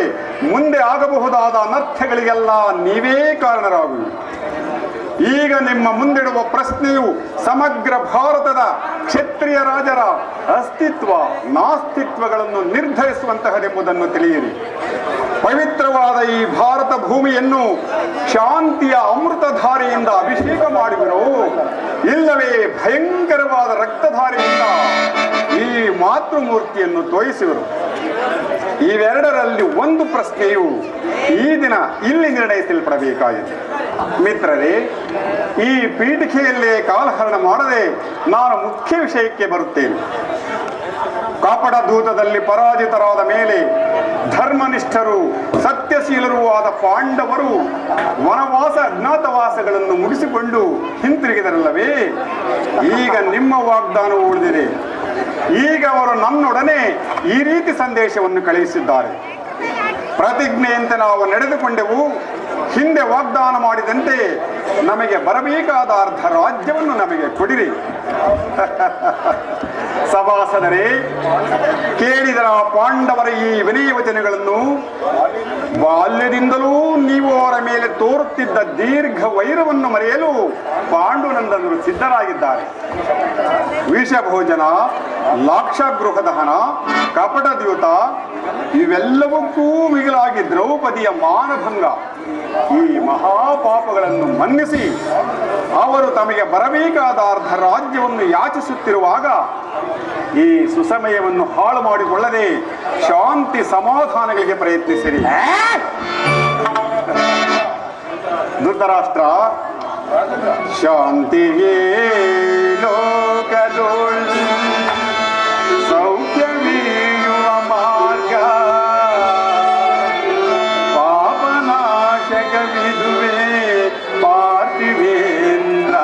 ಮುಂದೆ ಆಗಬಹುದಾದ ಅನರ್ಥಗಳಿಗೆಲ್ಲ ನೀವೇ ಕಾರಣರಾಗುವಿರಿ. ಈಗ ನಿಮ್ಮ ಮುಂದಿಡುವ ಪ್ರಶ್ನೆಯು ಸಮಗ್ರ ಭಾರತದ ಕ್ಷತ್ರಿಯ ರಾಜರ ಅಸ್ತಿತ್ವ ನಾಸ್ತಿತ್ವಗಳನ್ನು ನಿರ್ಧರಿಸುವಂತಹದೆಂಬುದನ್ನು ತಿಳಿಯಿರಿ. ಪವಿತ್ರವಾದ ಈ ಭಾರತ ಭೂಮಿಯನ್ನು ಶಾಂತಿಯ ಅಮೃತಧಾರೆಯಿಂದ ಅಭಿಷೇಕ ಮಾಡುವಿರೋ, ಇಲ್ಲವೇ ಭಯಂಕರವಾದ ರಕ್ತಧಾರೆಯಿಂದ ಈ ಮಾತೃಮೂರ್ತಿಯನ್ನು ತೋರಿಸುವರು? ಇವೆರಡರಲ್ಲಿ ಒಂದು ಪ್ರಶ್ನೆಯು ಈ ದಿನ ಇಲ್ಲಿ ನಿರ್ಣಯಿಸಲ್ಪಡಬೇಕಾಗಿದೆ. ಮಿತ್ರರೇ, ಈ ಪೀಠಿಕೆಯಲ್ಲೇ ಕಾಲಹರಣ ಮಾಡದೆ ನಾನು ಮುಖ್ಯ ವಿಷಯಕ್ಕೆ ಬರುತ್ತೇನೆ. ಕಾಪಡ ದೂತದಲ್ಲಿ ಪರಾಜಿತರಾದ ಮೇಲೆ ಧರ್ಮನಿಷ್ಠರು ಸತ್ಯಶೀಲರೂ ಆದ ಪಾಂಡವರು ವನವಾಸ ಅಜ್ಞಾತವಾಸಗಳನ್ನು ಮುಗಿಸಿಕೊಂಡು ಹಿಂತಿರುಗಿದರಲ್ಲವೇ? ಈಗ ನಿಮ್ಮ ವಾಗ್ದಾನವು ಉಳಿದಿದೆ. ಈಗ ಅವರು ನನ್ನೊಡನೆ ಈ ರೀತಿ ಸಂದೇಶವನ್ನು ಕಳುಹಿಸಿದ್ದಾರೆ. ಪ್ರತಿಜ್ಞೆಯಂತೆ ನಾವು ನಡೆದುಕೊಂಡೆವು. ಹಿಂದೆ ವಾಗ್ದಾನ ಮಾಡಿದಂತೆ ನಮಗೆ ಬರಬೇಕಾದ ಅರ್ಧ ರಾಜ್ಯವನ್ನು ನಮಗೆ ಕೊಡಿರಿ. ಸಭಾಸದರೇ, ಕೇಳಿದರ ಪಾಂಡವರ ಈ ವಿನಯ ವಚನಗಳನ್ನು. ಬಾಲ್ಯದಿಂದಲೂ ನೀವು ಅವರ ಮೇಲೆ ತೋರುತ್ತಿದ್ದ ದೀರ್ಘ ವೈರವನ್ನು ಮರೆಯಲು ಪಾಂಡುನಂದನರು ಸಿದ್ಧರಾಗಿದ್ದಾರೆ. ವಿಷಭೋಜನ, ಲಾಕ್ಷಗೃಹ ದಹನ, ಕಪಟ ದ್ಯೂತ ಇವೆಲ್ಲವಕ್ಕೂ ಮಿಗಿಲಾಗಿ ದ್ರೌಪದಿಯ ಮಾನಭಂಗ, ಈ ಮಹಾಪಾಪಗಳನ್ನು ಮನ್ನಿಸಿ ಅವರು ತಮಗೆ ಬರಬೇಕಾದ ಅರ್ಧ ರಾಜ್ಯವನ್ನು ಯಾಚಿಸುತ್ತಿರುವಾಗ ಈ ಸುಸಮಯವನ್ನು ಹಾಳು ಮಾಡಿಕೊಳ್ಳದೆ ಶಾಂತಿ ಸಮಾಧಾನಗಳಿಗೆ ಪ್ರಯತ್ನಿಸಿರಿ. ಧೃತರಾಷ್ಟ್ರ, ಶಾಂತಿಗೆ ಲೋಕದೊಳ್ ಸೌಖ್ಯವೀಯುವ ಮಾರ್ಗ, ಪಾಪನಾಶಕವಿದುವೆ ಪಾರ್ಥಿವೇಂದ್ರ.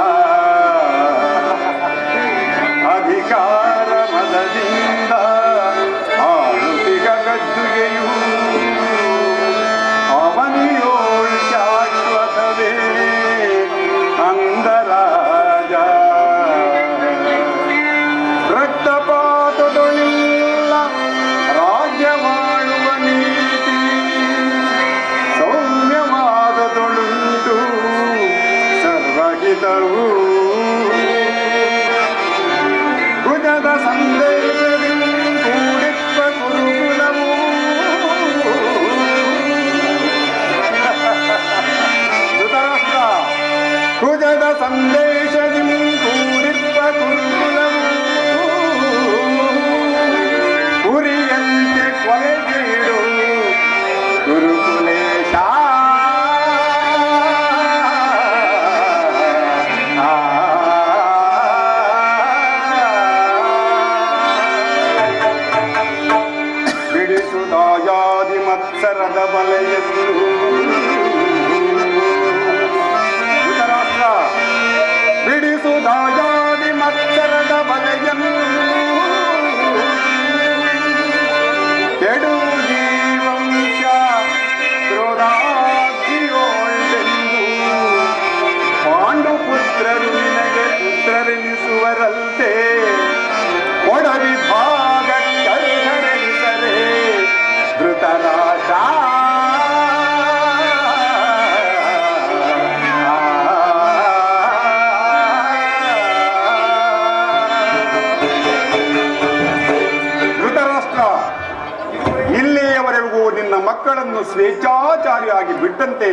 ಅಧಿಕಾರ ಮದದಿಂದ ಆಳುತಿಗ ಗದ್ದುಗೆಯು ಅವನಿಯೋಳ್ ಶಾಶ್ವತವೇ ಅಂದರಾಜ. ರಕ್ತಪಾತದೊಳಿಲ್ಲ ರಾಜ್ಯವಾಳುವ ನೀತಿ, ಸೌಮ್ಯವಾದದೊಳುಂಟು ಸರ್ವಹಿತವು. ಭುಜದ ಸಂದೇಶದಿಂದ ಕೂಡಿಪ್ಪ ಗುರುಕುಲವು, ಧೃತರಾಷ್ಟ್ರ, ಭುಜದ ಸಂದೇಶದಿಂದ ಕೂಡಿಪ್ಪ ಗುರುಕುಲವು ಉರಿಯಂತೆ ಕೊಲೆಗೀಡು ಗುರುಕುಲೇಶ. ಬಿಡಿಸುದಾಯಾದಿ ಮತ್ಸರದ ಬಲೆಯನ್ನು. ಧೃತರಾಷ್ಟ್ರ, ಬಿಡಿಸುದಾಯಾದಿ ಮತ್ಸರದ ಬಲೆಯನ್ನು ಕೆಡು ಜೀವಂಶ ಕ್ರೋಧಾಗ್ನಿಯೋಳೆಂದು ಪಾಂಡುಪುತ್ರರು ನಿನಗೆ ಪುತ್ರರೆನಿಸುವರಂತೆ ಒಡವಿಭಾಗ ಕರ್ಹರೆನಿಸರೆ ಧೃತರಾಷ್ಟ್ರ. ಇಲ್ಲಿಯವರೆಗೂ ನಿನ್ನ ಮಕ್ಕಳನ್ನು ಸ್ವೇಚ್ಛಾಚಾರಿಯಾಗಿ ಬಿಟ್ಟಂತೆ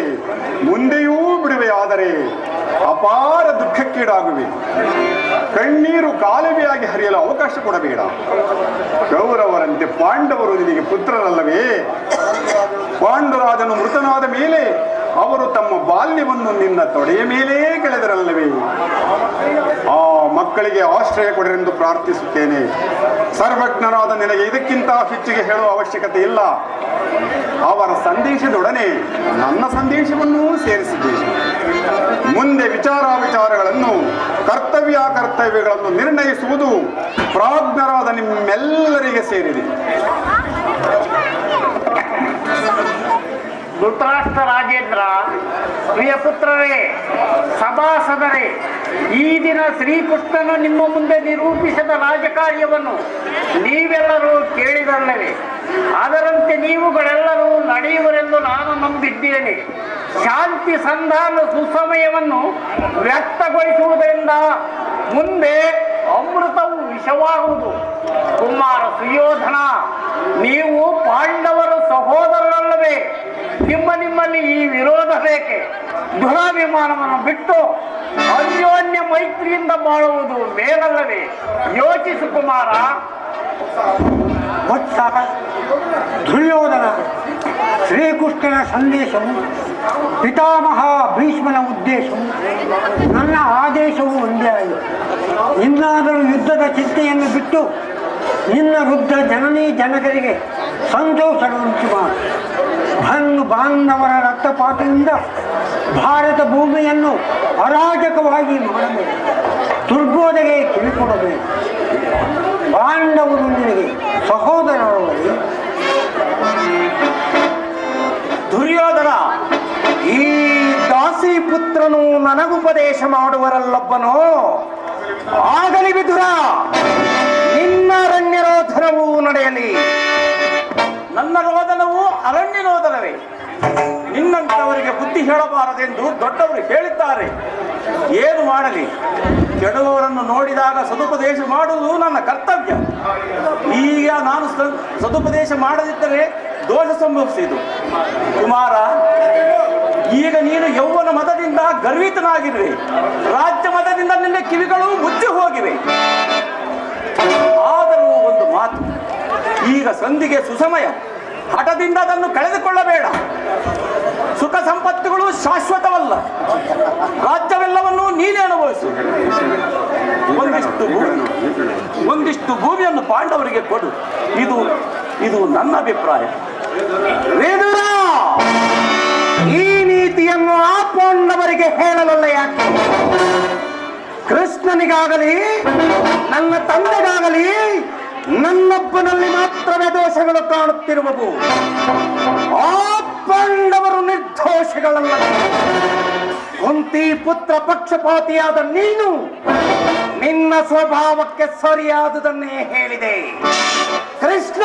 ಮುಂದೆಯೂ ಬಿಡುವೆಯಾದರೆ ಅಪಾರ ದುಃಖಕ್ಕೀಡಾಗುವೆ. ಕಣ್ಣೀರು ಕಾಲುವೆಯಾಗಿ ಹರಿಯಲು ಅವಕಾಶ ಕೊಡಬೇಡ. ಕೌರವರಂತೆ ಪಾಂಡವರು ನಿನಗೆ ಪುತ್ರರಲ್ಲವೇ? ಪಾಂಡುರಾಜನು ಮೃತನಾದ ಮೇಲೆ ಅವರು ತಮ್ಮ ಬಾಲ್ಯವನ್ನು ನಿನ್ನ ತೊಡೆಯ ಮೇಲೇ ಕಳೆದರಲ್ಲವೇ? ಆ ಮಕ್ಕಳಿಗೆ ಆಶ್ರಯ ಕೊಡರೆಂದು ಪ್ರಾರ್ಥಿಸುತ್ತೇನೆ. ಸರ್ವಜ್ಞನಾದ ನಿನಗೆ ಇದಕ್ಕಿಂತ ಹೆಚ್ಚಿಗೆ ಹೇಳುವ ಅವಶ್ಯಕತೆ ಇಲ್ಲ. ಅವರ ಸಂದೇಶದೊಡನೆ ನನ್ನ ಸಂದೇಶವನ್ನೂ ಸೇರಿಸಿದ್ದೇನೆ. ಮುಂದೆ ವಿಚಾರಗಳನ್ನು ಕರ್ತವ್ಯಗಳನ್ನು ನಿರ್ಣಯಿಸುವುದು ಪ್ರಾಜ್ಞರಾದ ನಿಮ್ಮೆಲ್ಲರಿಗೆ ಸೇರಿದೆ. ಧೃತರಾಷ್ಟ್ರ ರಾಜೇಂದ್ರ, ಪ್ರಿಯ ಪುತ್ರರೇ, ಸಭಾಸದರೇ, ಈ ದಿನ ಶ್ರೀಕೃಷ್ಣನು ನಿಮ್ಮ ಮುಂದೆ ನಿರೂಪಿಸಿದ ರಾಜಕಾರ್ಯವನ್ನು ನೀವೆಲ್ಲರೂ ಕೇಳಿದಲ್ಲವೇ? ಅದರಂತೆ ನೀವುಗಳೆಲ್ಲರೂ ನಡೆಯುವರೆಂದು ನಾನು ನಂಬಿದ್ದೇನೆ. ಶಾಂತಿ ಸಂಧಾನ ಸುಸಮಯವನ್ನು ವ್ಯಕ್ತಗೊಳಿಸುವುದರಿಂದ ಮುಂದೆ ಅಮೃತವು ವಿಷವಾಗುವುದು. ಕುಮಾರ ಸುಯೋಧನ, ನೀವು ಪಾಂಡವರ ಸಹೋದರರಲ್ಲವೇ? ನಿಮ್ಮಲ್ಲಿ ಈ ವಿರೋಧ ಬೇಕೆ? ದುರಾಭಿಮಾನವನ್ನು ಬಿಟ್ಟು ಅನ್ಯೋನ್ಯ ಮೈತ್ರಿಯಿಂದ ಬಾಳುವುದು ಮೇಲಲ್ಲವೇ? ಯೋಚಿಸು ಕುಮಾರ. ದುರ್ಯೋಧನ, ಶ್ರೀಕೃಷ್ಣನ ಸಂದೇಶವು, ಪಿತಾಮಹ ಭೀಷ್ಮನ ಉದ್ದೇಶವು, ನನ್ನ ಆದೇಶವು ಒಂದೇ ಆಯಿತು. ಇನ್ನಾದರೂ ಯುದ್ಧದ ಚಿಂತೆಯನ್ನು ಬಿಟ್ಟು ನಿನ್ನ ವೃದ್ಧ ಜನನೀ ಜನಕರಿಗೆ ಸಂತೋಷವನ್ನುಂಟು ಮಾಡು. ಬಾಂಧವರ ರಕ್ತಪಾತದಿಂದ ಭಾರತ ಭೂಮಿಯನ್ನು ಅರಾಜಕವಾಗಿ ಮಾಡಬೇಕು. ದುರ್ಬೋಧೆಗೆ ಕಿವಿಕೊಡಬೇಕು. ಪಾಂಡವರು ನಿನಗೆ ಸಹೋದರರಲ್ಲಿ. ದುರ್ಯೋಧನ, ಈ ದಾಸಿ ಪುತ್ರನು ನನಗುಪದೇಶ ಮಾಡುವರಲ್ಲೊಬ್ಬನೋ? ಆಗಲಿ ವಿದುರ, ನಿನ್ನ ಅರಣ್ಯರೋಧನವೂ ನಡೆಯಲಿ. ನನ್ನ ರೋದನವು ಅರಣ್ಯರೋದನವೇ? ನಿನ್ನಂತವರಿಗೆ ಬುದ್ಧಿ ಹೇಳಬಾರದೆಂದು ದೊಡ್ಡವರು ಹೇಳಿದ್ದಾರೆ. ಏನು ಮಾಡಲಿ? ಕೆಡುವವರನ್ನು ನೋಡಿದಾಗ ಸದುಪದೇಶ ಮಾಡುವುದು ನನ್ನ ಕರ್ತವ್ಯ. ಈಗ ನಾನು ಸದುಪದೇಶ ಮಾಡದಿದ್ದರೆ ದೋಷ ಸಂಭವಿಸಿತು. ಕುಮಾರ, ಈಗ ನೀನು ಯೌವನ ಮತದಿಂದ ಗರ್ವಿತನಾಗಿರುವೆ. ರಾಜ್ಯ ಮತದಿಂದ ನಿನ್ನ ಕಿವಿಗಳು ಮುಚ್ಚಿ ಹೋಗಿವೆ. ಆದರೂ ಒಂದು ಮಾತು, ಈಗ ಸಂಧಿಗೆ ಸುಸಮಯ. ಹಠದಿಂದ ಅದನ್ನು ಕಳೆದುಕೊಳ್ಳಬೇಡ. ಸುಖ ಸಂಪತ್ತುಗಳು ಶಾಶ್ವತವಲ್ಲ. ರಾಜ್ಯವೆಲ್ಲವನ್ನೂ ನೀನೇ ಅನುಭವಿಸು. ಒಂದಿಷ್ಟು ಭೂಮಿಯನ್ನು ಪಾಂಡವರಿಗೆ ಕೊಡು. ಇದು ನನ್ನ ಅಭಿಪ್ರಾಯ. ವಿದುರ, ಈ ನೀತಿಯನ್ನು ಆ ಪಾಂಡವರಿಗೆ ಹೇಳಲಲ್ಲ ಯಾಕೆ? ಕೃಷ್ಣನಿಗಾಗಲಿ ನನ್ನ ತಂದೆಗಾಗಲಿ ನನ್ನೊಬ್ಬನಲ್ಲಿ ಮಾತ್ರವೇ ದೋಷಗಳು ಕಾಣುತ್ತಿರುವವು. ಆ ಪಾಂಡವರು ನಿರ್ದೋಷಗಳಲ್ಲ. ಕುಂತಿ ಪುತ್ರ ಪಕ್ಷಪಾತಿಯಾದ ನೀನು ನಿನ್ನ ಸ್ವಭಾವಕ್ಕೆ ಸರಿಯಾದುದನ್ನೇ ಹೇಳಿದೆ. ಕೃಷ್ಣ,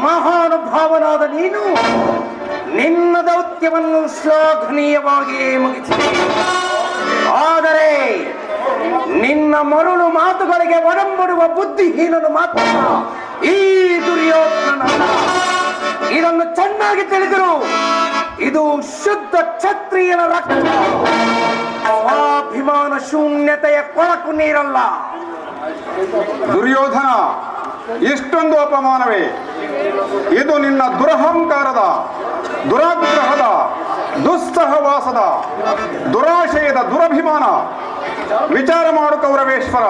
ಮಹಾನುಭಾವನಾದ ನೀನು ನಿನ್ನ ದೌತ್ಯವನ್ನು ಶ್ಲಾಘನೀಯವಾಗಿಯೇ ಮುಗಿಸಿದೆ. ಆದರೆ ನಿನ್ನ ಮರುಳು ಮಾತುಗಳಿಗೆ ಒಡಂಬಡುವ ಬುದ್ಧಿಹೀನನು ಮಾತ್ರ ಈ ದುರ್ಯೋಧನನಲ್ಲ. ಇದನ್ನು ಚೆನ್ನಾಗಿ ತಿಳಿದರು. ಇದು ಶುದ್ಧ ಕ್ಷತ್ರಿಯನ ರಕ್ತ. ಸ್ವಾಭಿಮಾನ ಶೂನ್ಯತೆಯ ಕೊಳಕು ನೀರಲ್ಲ. ದುರ್ಯೋಧನ, ಇಷ್ಟೊಂದು ಅಪಮಾನವೇ? ಇದು ನಿನ್ನ ದುರಹಂಕಾರದ, ದುರಾಗ್ರಹದ, ದುಸ್ಸಹವಾಸದ, ದುರಾಶಯದ ದುರಭಿಮಾನ. ವಿಚಾರ ಮಾಡು ಕೌರವೇಶ್ವರ.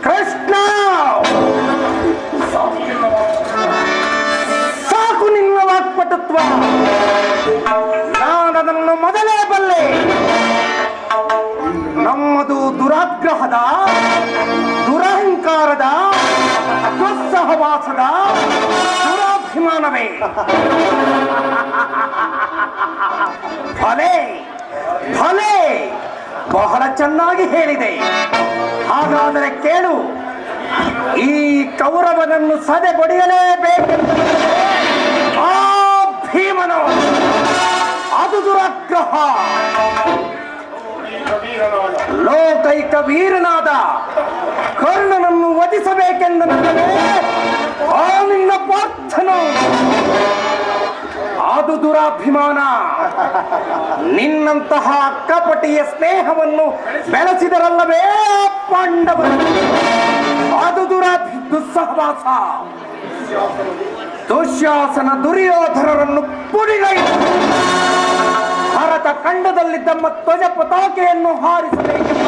ಕೃಷ್ಣ, ಸಾಕು ನಿನ್ನ ವಾಕ್ಪಟುತ್ವ. ನಾನದನ್ನು ಮೊದಲೇ ಬಲ್ಲೆ. ನಮ್ಮದು ದುರಾಗ್ರಹದ, ದುರಹಂಕಾರದ, ದುಸ್ಸಹವಾಸದ ದುರಾಭಿಮಾನವೇ. ಭಲೆ ಭಲೆ, ಬಹಳ ಚೆನ್ನಾಗಿ ಹೇಳಿದೆ. ಹಾಗಾದರೆ ಕೇಳು, ಈ ಕೌರವನನ್ನು ಸದೆ ಬಡಿಯಲೇಬೇಕೆಂದು ಆ ಭೀಮನು, ಅದು ದುರಾಗ್ರಹ. ಲೋಕೈಕ ವೀರನಾದ ಕರ್ಣನನ್ನು ವಧಿಸಬೇಕೆಂದು ಆ ನಿನ್ನ ಪಾರ್ಥನು, ಅದು ದುರಾಭಿಮಾನ. ನಿನ್ನಂತಹ ಕಪಟಿಯ ಸ್ನೇಹವನ್ನು ಬೆಳೆಸಿದರಲ್ಲವೇ ಪಾಂಡವರು, ಅದು ದುಸ್ಸಹವಾಸ. ದುಶ್ಯಾಸನ ದುರ್ಯೋಧನರನ್ನು ಪುಡಿಗೈದು ಭಾರತ ಖಂಡದಲ್ಲಿ ತಮ್ಮ ಧ್ವಜ ಪತಾಕೆಯನ್ನು ಹಾರಿಸಬೇಕೆಂಬ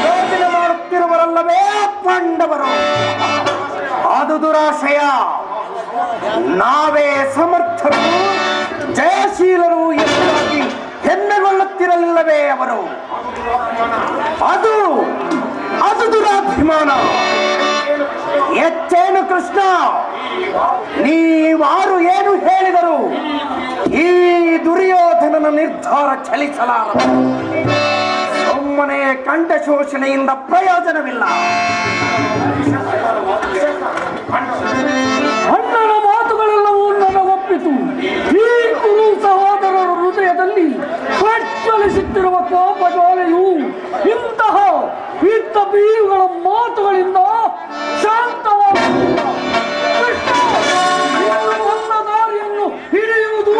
ಯೋಚನೆ ಮಾಡುತ್ತಿರುವರಲ್ಲವೇ ಪಾಂಡವರು. ಅದು ದುರಾಶಯ. ನಾವೇ ಸಮರ್ಥರು ಜಯಶೀಲರು ಎಂಬುದಾಗಿ ಹೆಮ್ಮೆಗೊಳ್ಳುತ್ತಿರಲಿಲ್ಲವೇ ಅವರು? ಅದು ಅದು ದುರಾಭಿಮಾನ. ಎಚ್ಚೇನು ಕೃಷ್ಣ, ನೀವಾರು ಏನು ಹೇಳಿದರು ಈ ದುರ್ಯೋಧನನ ನಿರ್ಧಾರ ಚಲಿಸಲಾರದು. ಸುಮ್ಮನೆ ಕಂಠಶೋಷಣೆಯಿಂದ ಪ್ರಯೋಜನವಿಲ್ಲ. ಅಣ್ಣನ ಮಾತುಗಳೆಲ್ಲವೂ ನನಗೊಪ್ಪಿತು. ಈ ಕುರು ಸಹೋದರರ ಹೃದಯದಲ್ಲಿ ಪ್ರಜ್ವಲಿಸುತ್ತಿರುವ ಕೋಪ ಜ್ವಾಲೆಯು ಇಂತಹ ಯುದ್ಧ ಬೀರುಗಳ ಮಾತುಗಳಿಂದ ಶಾಂತವಾಗುವುದಿಲ್ಲ. ಕೃಷ್ಣ, ನನ್ನ ದಾರಿಯನ್ನು ಹಿಡಿಯುವುದು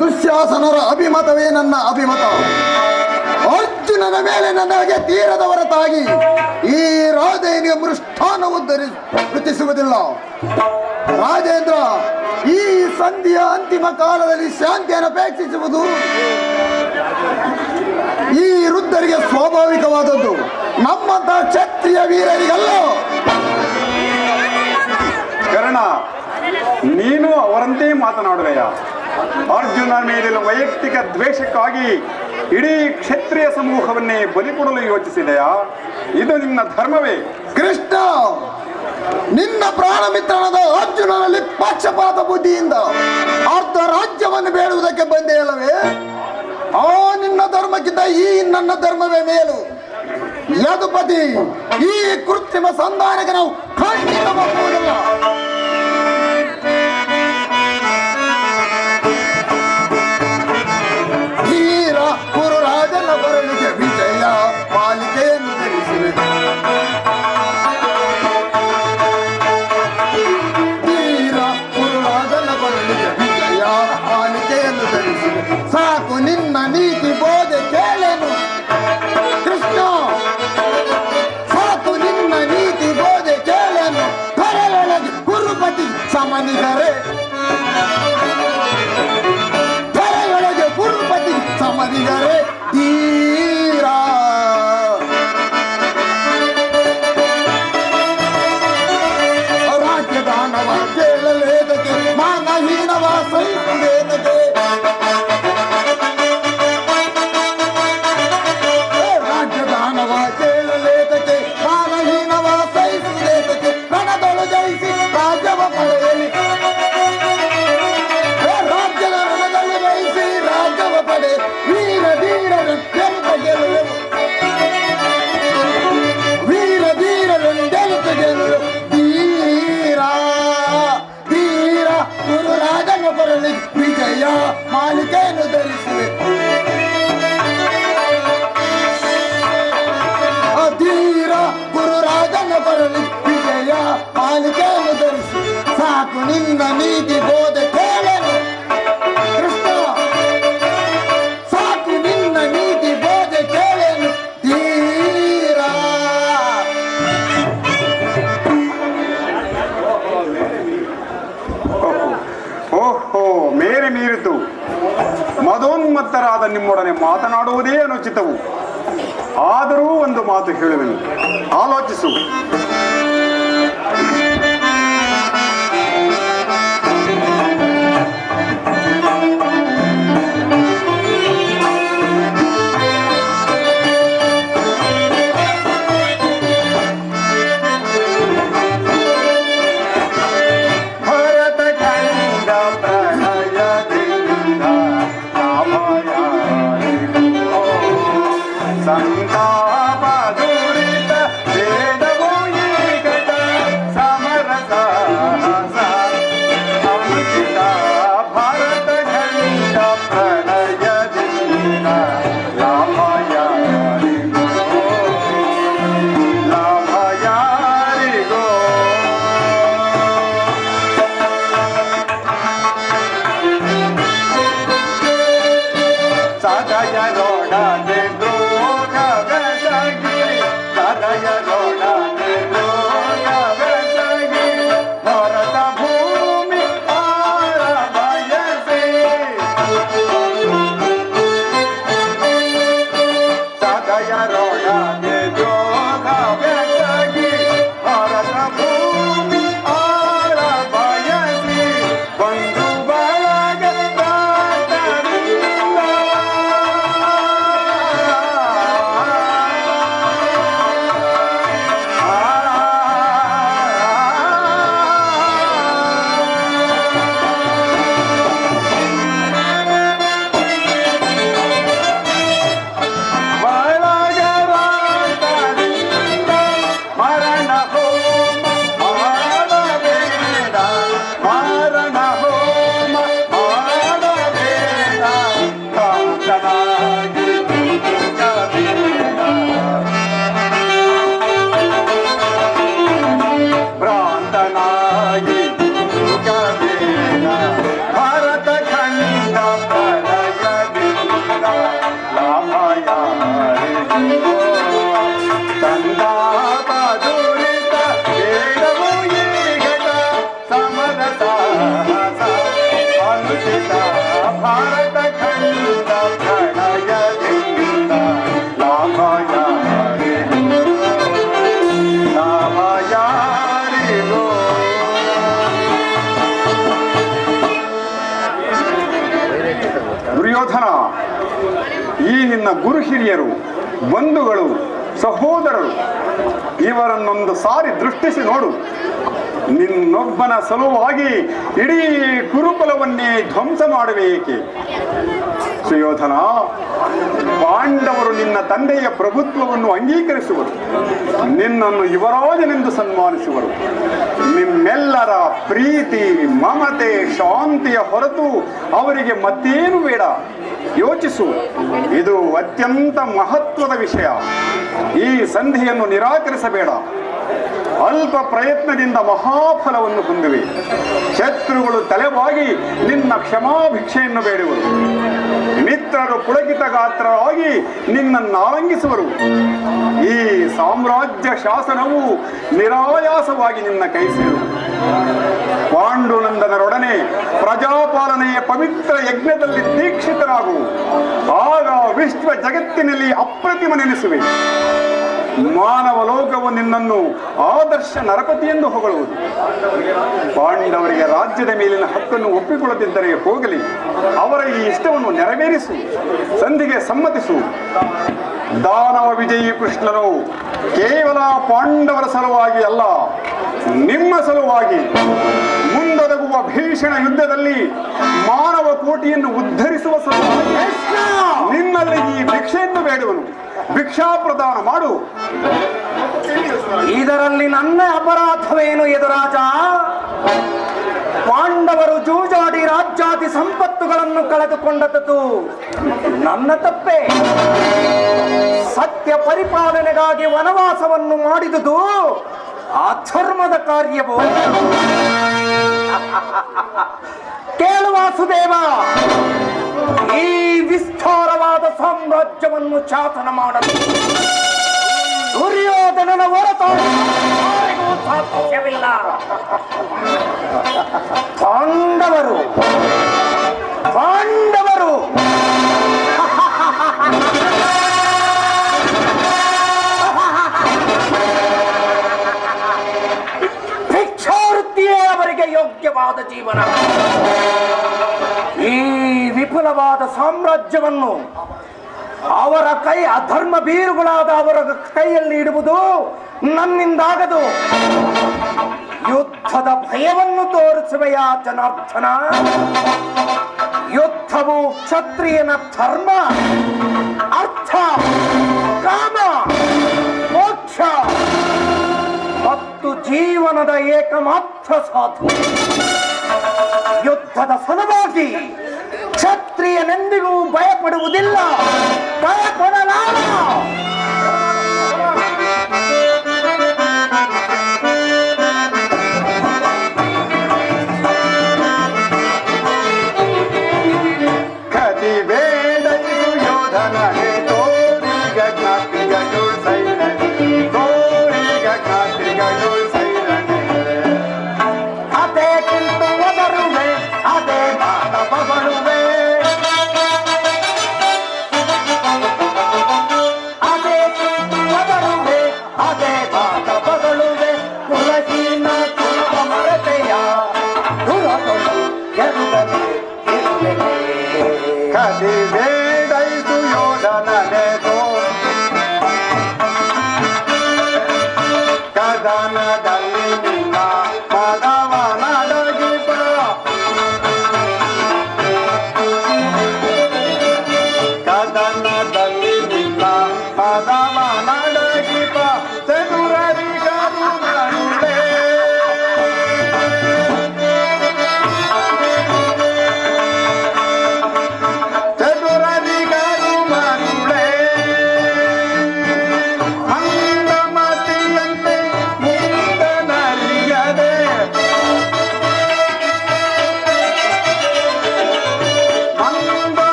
ದುಶ್ಯಾಸನರ ಅಭಿಮತವೇ ನನ್ನ ಅಭಿಮತ. ಅರ್ಜುನನ ಮೇಲೆ ನನಗೆ ತೀರದ ಹೊರತಾಗಿ ಈ ರಾಜೇಂದ್ರ ಮೃಷ್ಟಾನವು ವೃತ್ತಿಸುವುದಿಲ್ಲ. ರಾಜೇಂದ್ರ, ಈ ಸಂಧಿಯ ಅಂತಿಮ ಕಾಲದಲ್ಲಿ ಶಾಂತಿಯನ್ನು ಅಪೇಕ್ಷಿಸುವುದು ಈ ವೃದ್ಧರಿಗೆ ಸ್ವಾಭಾವಿಕವಾದದ್ದು, ನಮ್ಮಂತ ಕ್ಷತ್ರಿಯ ವೀರರಿಗಲ್ಲ. ಕರ್ಣ, ನೀನು ಅವರಂತೆ ಮಾತನಾಡುವೆಯ? ಅರ್ಜುನ ಮೇಲಿನ ವೈಯಕ್ತಿಕ ದ್ವೇಷಕ್ಕಾಗಿ ಇಡೀ ಕ್ಷತ್ರಿಯ ಸಮೂಹವನ್ನೇ ಬಲಿ ಕೊಡಲು ಯೋಚಿಸಿದೆಯಾ? ಇದು ನಿನ್ನ ಧರ್ಮವೇ? ಕೃಷ್ಣ, ನಿನ್ನ ಪ್ರಾಣ ಮಿತ್ರನಾದ ಅರ್ಜುನನಲ್ಲಿ ಪಕ್ಷಪಾತ ಬುದ್ಧಿಯಿಂದ ಅರ್ಧ ರಾಜ್ಯವನ್ನು ಬೇಡುವುದಕ್ಕೆ ಬಂದೇ ಅಲ್ಲವೇ? ಆ ನಿನ್ನ ಧರ್ಮಕ್ಕಿಂತ ಈ ನನ್ನ ಧರ್ಮವೇ ಮೇಲು. ಯದುಪತಿ, ಈ ಕೃತ್ರಿಮ ಸಂಧಾನಕ್ಕೆ ನಾವು ಖಂಡಿತ ಒಪ್ಪುವುದಿಲ್ಲ. ವೀರ ಕುರುರಾಜನ ಬರಲಿಗೆ ವಿಜಯ ಪಾಲಿಕೆಯನ್ನು ಧರಿಸಿವೆ. ವೀರ ಕುರುರಾಜನ ಬರಲಿಗೆ ವಿಜಯ ಪಾಲಿಕೆಯನ್ನು ಧರಿಸಿವೆ. ಸಾಕು ನಿನ್ನ ನೀತಿ ಬೋಧೆ ಕೇಳೇನು ಕೃಷ್ಣ, ಸಾಕು ನಿನ್ನ ನೀತಿ ಬೋಧೆ ಕೇಳೇನು. ಕರೆಯೊಳಗೆ ಕುರುಪತಿ ಸಮನಿಗರೇ, ಕರೆಯೊಳಗೆ ಕುರುಪತಿ ಸಮನಿಗರೇ ತೀರ. ರಾಜ್ಯದಾನವ ಕೇಳಲೇದಕ್ಕೆ, ಮಾನಹೀನವ ಸಹಿಸುವುದೇದಕ್ಕೆ. ರಾಜ್ಯದಾನವ ಕೇಳಲೇದಕ್ಕೆ, ಮಾನಹೀನವ ಸಹಿಸುವುದೇದಕ್ಕೆ. ರಣದೊಳು ಜಯಿಸಿ ರಾಜ್ಯವ ಪಡೆಯಲಿ, ರಾಜ್ಯದ ರಣದಲ್ಲಿ ಜಯಿಸಿ ರಾಜ್ಯವ ಪಡೆ. ವೀರ ಧೀರರೆಂತ ಗೆಲುವೆವು, ವೀರ ಧೀರರೆಂತ ಗೆಲುವೆ. ಧೀರ ಧೀರ ಗುರುರಾಜನ ಬರಲಿ ವಿಜಯ ಮಾಲಿಕೆಯನ್ನು ಧರಿಸಿವೆ. ಧೀರ ಗುರುರಾಜನ ಬರಲಿ ವಿಜಯ ಮಾಲಿಕೆಯನ್ನು ಧರಿಸಿ. ಸಾಕು ನಿನ್ನ ನೀತಿ ಬೋಧೆ ಕೇಳಲು ಕೃಷ್ಣ, ಸಾಕು ನಿನ್ನ ನೀತಿ ಬೋಧೆ ಕೇಳಲು ಧೀರ. ಓಹೋ, ಮೇರೆ ಮೀರಿತು. ಮದೋನ್ಮತ್ತರಾದ ನಿಮ್ಮೊಡನೆ ಮಾತನಾಡುವುದೇ ಅನುಚಿತವು. ಆದರೂ ಒಂದು ಮಾತು ಹೇಳುವೆನು, ಆಲೋಚಿಸು. ದುರ್ಯೋಧನ, ಈ ನಿನ್ನ ಗುರು ಹಿರಿಯರು, ಬಂಧುಗಳು, ಸಹೋದರರು ಇವರನ್ನೊಂದು ಸಾರಿ ದೃಷ್ಟಿಸಿ ನೋಡು. ನಿನ್ನೊಬ್ಬನ ಸಲುವಾಗಿ ಇಡೀ ಕುರುಕುಲವನ್ನೇ ಧ್ವಂಸ ಮಾಡುವೇಕೆ? ಸುಯೋಧನ, ಪಾಂಡವರು ನಿನ್ನ ತಂದೆಯ ಪ್ರಭುತ್ವವನ್ನು ಅಂಗೀಕರಿಸುವರು, ನಿನ್ನನ್ನು ಯುವರಾಜನೆಂದು ಸನ್ಮಾನಿಸುವರು. ನಿಮ್ಮೆಲ್ಲರ ಪ್ರೀತಿ, ಮಮತೆ, ಶಾಂತಿಯ ಹೊರತು ಅವರಿಗೆ ಮತ್ತೇನು ಬೇಡ. ಯೋಚಿಸು, ಇದು ಅತ್ಯಂತ ಮಹತ್ವದ ವಿಷಯ. ಈ ಸಂಧಿಯನ್ನು ನಿರಾಕರಿಸಬೇಡ. ಅಲ್ಪ ಪ್ರಯತ್ನದಿಂದ ಮಹಾಫಲವನ್ನು ಹೊಂದುವೆ. ಶತ್ರುಗಳು ತಲೆಬಾಗಿ ನಿನ್ನ ಕ್ಷಮಾಭಿಕ್ಷೆಯನ್ನು ಬೇಡುವರು. ಮಿತ್ರರು ಪುಳಕಿತ ಗಾತ್ರರಾಗಿ ನಿನ್ನನ್ನು ಆಲಂಗಿಸುವರು. ಈ ಸಾಮ್ರಾಜ್ಯ ಶಾಸನವು ನಿರಾಯಾಸವಾಗಿ ನಿನ್ನ ಕೈ ಸೇರು. ಪಾಂಡುನಂದನರೊಡನೆ ಪ್ರಜಾಪಾಲನೆಯ ಪವಿತ್ರ ಯಜ್ಞದಲ್ಲಿ ದೀಕ್ಷಿತರಾಗು. ಆಗ ವಿಶ್ವ ಜಗತ್ತಿನಲ್ಲಿ ಅಪ್ರತಿಮನೆನಿಸುವೆ. ಮಾನವ ಲೋಕವು ನಿನ್ನನ್ನು ಆದರ್ಶ ನರಪತಿ ಎಂದು ಹೊಗಳುವುದು. ಪಾಂಡವರಿಗೆ ರಾಜ್ಯದ ಮೇಲಿನ ಹಕ್ಕನ್ನು ಒಪ್ಪಿಕೊಳ್ಳದಿದ್ದರೆ ಹೋಗಲಿ, ಅವರ ಈ ಇಷ್ಟವನ್ನು ನೆರವೇರಿಸು, ಸಂಧಿಗೆ ಸಮ್ಮತಿಸು. ದಾನವ ವಿಜಯಿ ಕೃಷ್ಣನು ಕೇವಲ ಪಾಂಡವರ ಸಲುವಾಗಿ ಅಲ್ಲ, ನಿಮ್ಮ ಸಲುವಾಗಿ ಮುಂದೊದಗುವ ಭೀಷಣ ಯುದ್ಧದಲ್ಲಿ ಮಾನವ ಕೋಟಿಯನ್ನು ಉದ್ಧರಿಸುವ ಸಲುವಾಗಿ ನಿನ್ನಲ್ಲಿ ಈ ಭಿಕ್ಷೆಯನ್ನು ಬೇಡುವನು. ಭಿಕ್ಷಾ ಪ್ರದಾನ ಮಾಡು. ಇದರಲ್ಲಿ ನನ್ನ ಅಪರಾಧವೇನು ಯದುರಾಜ? ಪಾಂಡವರು ಜೂಜಾಡಿ ರಾಜ್ಯಾದಿ ಸಂಪತ್ತುಗಳನ್ನು ಕಳೆದುಕೊಂಡದ್ದು ನನ್ನ ತಪ್ಪೇ. ಸತ್ಯ ಪರಿಪಾಲನೆಗಾಗಿ ವನವಾಸವನ್ನು ಮಾಡಿದುದು ಅಧರ್ಮದ ಕಾರ್ಯವು. ಕೇಳು ವಾಸುದೇವ, ಈ ವಿಸ್ತಾರವಾದ ಸಾಮ್ರಾಜ್ಯವನ್ನು ಶಾಸನ ಮಾಡಲು ದುರ್ಯೋಧನನ ಹೊರತಾಗಿ ಯಾರಿಗೂ ಸಾಧ್ಯವಿಲ್ಲ. ಪಾಂಡವರು ಭಿಕ್ಷಾವೃತ್ತಿಯೇ ಅವರಿಗೆ ಯೋಗ್ಯವಾದ ಜೀವನ. ಈ ವಿಪುಲವಾದ ಸಾಮ್ರಾಜ್ಯವನ್ನು ಅವರ ಕೈ ಅಧರ್ಮ ಬೀರುಗಳಾದ ಅವರ ಕೈಯಲ್ಲಿ ಇಡುವುದು ನನ್ನಿಂದಾಗದು. ಯುದ್ಧದ ಭಯವನ್ನು ತೋರಿಸುವೆಯಾ ಜನಾರ್ದನ? ಯುದ್ಧವು ಕ್ಷತ್ರಿಯನ ಧರ್ಮ, ಅರ್ಥ, ಕಾಮ, ಮೋಕ್ಷ ಮತ್ತು ಜೀವನದ ಏಕಮಾತ್ರ ಸಾಧು. ಯುದ್ಧದ ಸಲುವಾಗಿ ಕ್ಷತ್ರಿಯನೆಂದಿಗೂ ಭಯಪಡುವುದಿಲ್ಲ, ಭಯಪಡಲಾರ.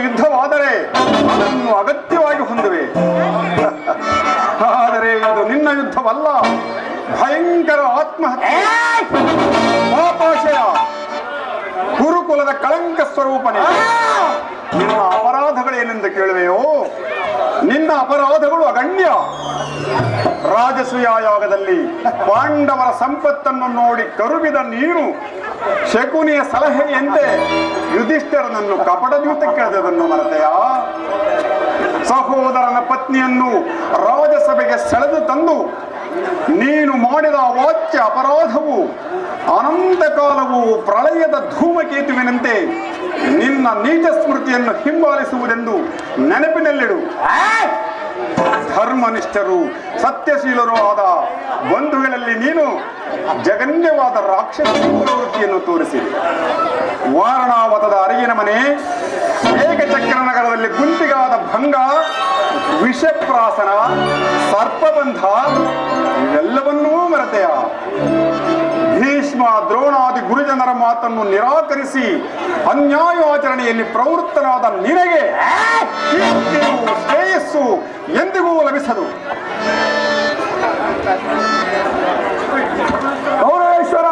ಯುದ್ಧವಾದರೆ ಅದನ್ನು ಅಗತ್ಯವಾಗಿ ಹೊಂದುವೆ. ಆದರೆ ಇದು ನಿನ್ನ ಯುದ್ಧವಲ್ಲ, ಭಯಂಕರ ಆತ್ಮಹತ್ಯೆ, ಪಾಪಾಶಯ, ಗುರುಕುಲದ ಕಳಂಕ ಸ್ವರೂಪನೇ. ನಿನ್ನ ಅಪರಾಧಗಳೇನೆಂದು ಕೇಳುವೆಯೋ? ನಿನ್ನ ಅಪರಾಧಗಳು ಅಗಣ್ಯ. ರಾಜಸೂಯ ಯಾಗದಲ್ಲಿ ಪಾಂಡವರ ಸಂಪತ್ತನ್ನು ನೋಡಿ ಕರುಗಿದ ನೀನು ಶಕುನಿಯ ಸಲಹೆಯಂತೆ ಯುಧಿಷ್ಠಿರನನ್ನು ಕಪಟದ್ಯೂತಕ್ಕೆಳೆದದನ್ನು ಮರೆತೆಯ? ಸಹೋದರನ ಪತ್ನಿಯನ್ನು ರಾಜಸಭೆಗೆ ಸೆಳೆದು ತಂದು ನೀನು ಮಾಡಿದ ವಾಚ್ಯ ಅಪರಾಧವು ಅನಂತ ಕಾಲವು ಪ್ರಳಯದ ಧೂಮಕೇತುವಿನಂತೆ ನಿನ್ನ ನೀಚ ಸ್ಮೃತಿಯನ್ನು ಹಿಂಬಾಲಿಸುವುದೆಂದು ನೆನಪಿನಲ್ಲಿಡು. ಧರ್ಮನಿಷ್ಠರು ಸತ್ಯಶೀಲರೂ ಆದ ಬಂಧುಗಳಲ್ಲಿ ನೀನು ಜಗನ್ಯವಾದ ರಾಕ್ಷಸ ಪ್ರವೃತ್ತಿಯನ್ನು ತೋರಿಸಿದೆ. ವಾರಣಾವತದ ಅರಿಗಿನ ಮನೆ, ಏಕಚಕ್ರ ನಗರದಲ್ಲಿ ಗುಂಪಿಗಾದ ಭಂಗ, ವಿಷಪ್ರಾಸನ, ಸರ್ಪಬಂಧ ಇವೆಲ್ಲವನ್ನೂ ಮರೆತೆಯ? ಭೀಷ್ಮ ದ್ರೋಣಾದಿ ಗುರುಜನರ ಮಾತನ್ನು ನಿರಾಕರಿಸಿ ಅನ್ಯಾಯಾಚರಣೆಯಲ್ಲಿ ಪ್ರವೃತ್ತನಾದ ನಿನಗೆ ಶ್ರೇಯಸ್ಸು ಎಂದಿಗೂ ಲಭಿಸದು. ಗೌರವೇಶ್ವರ,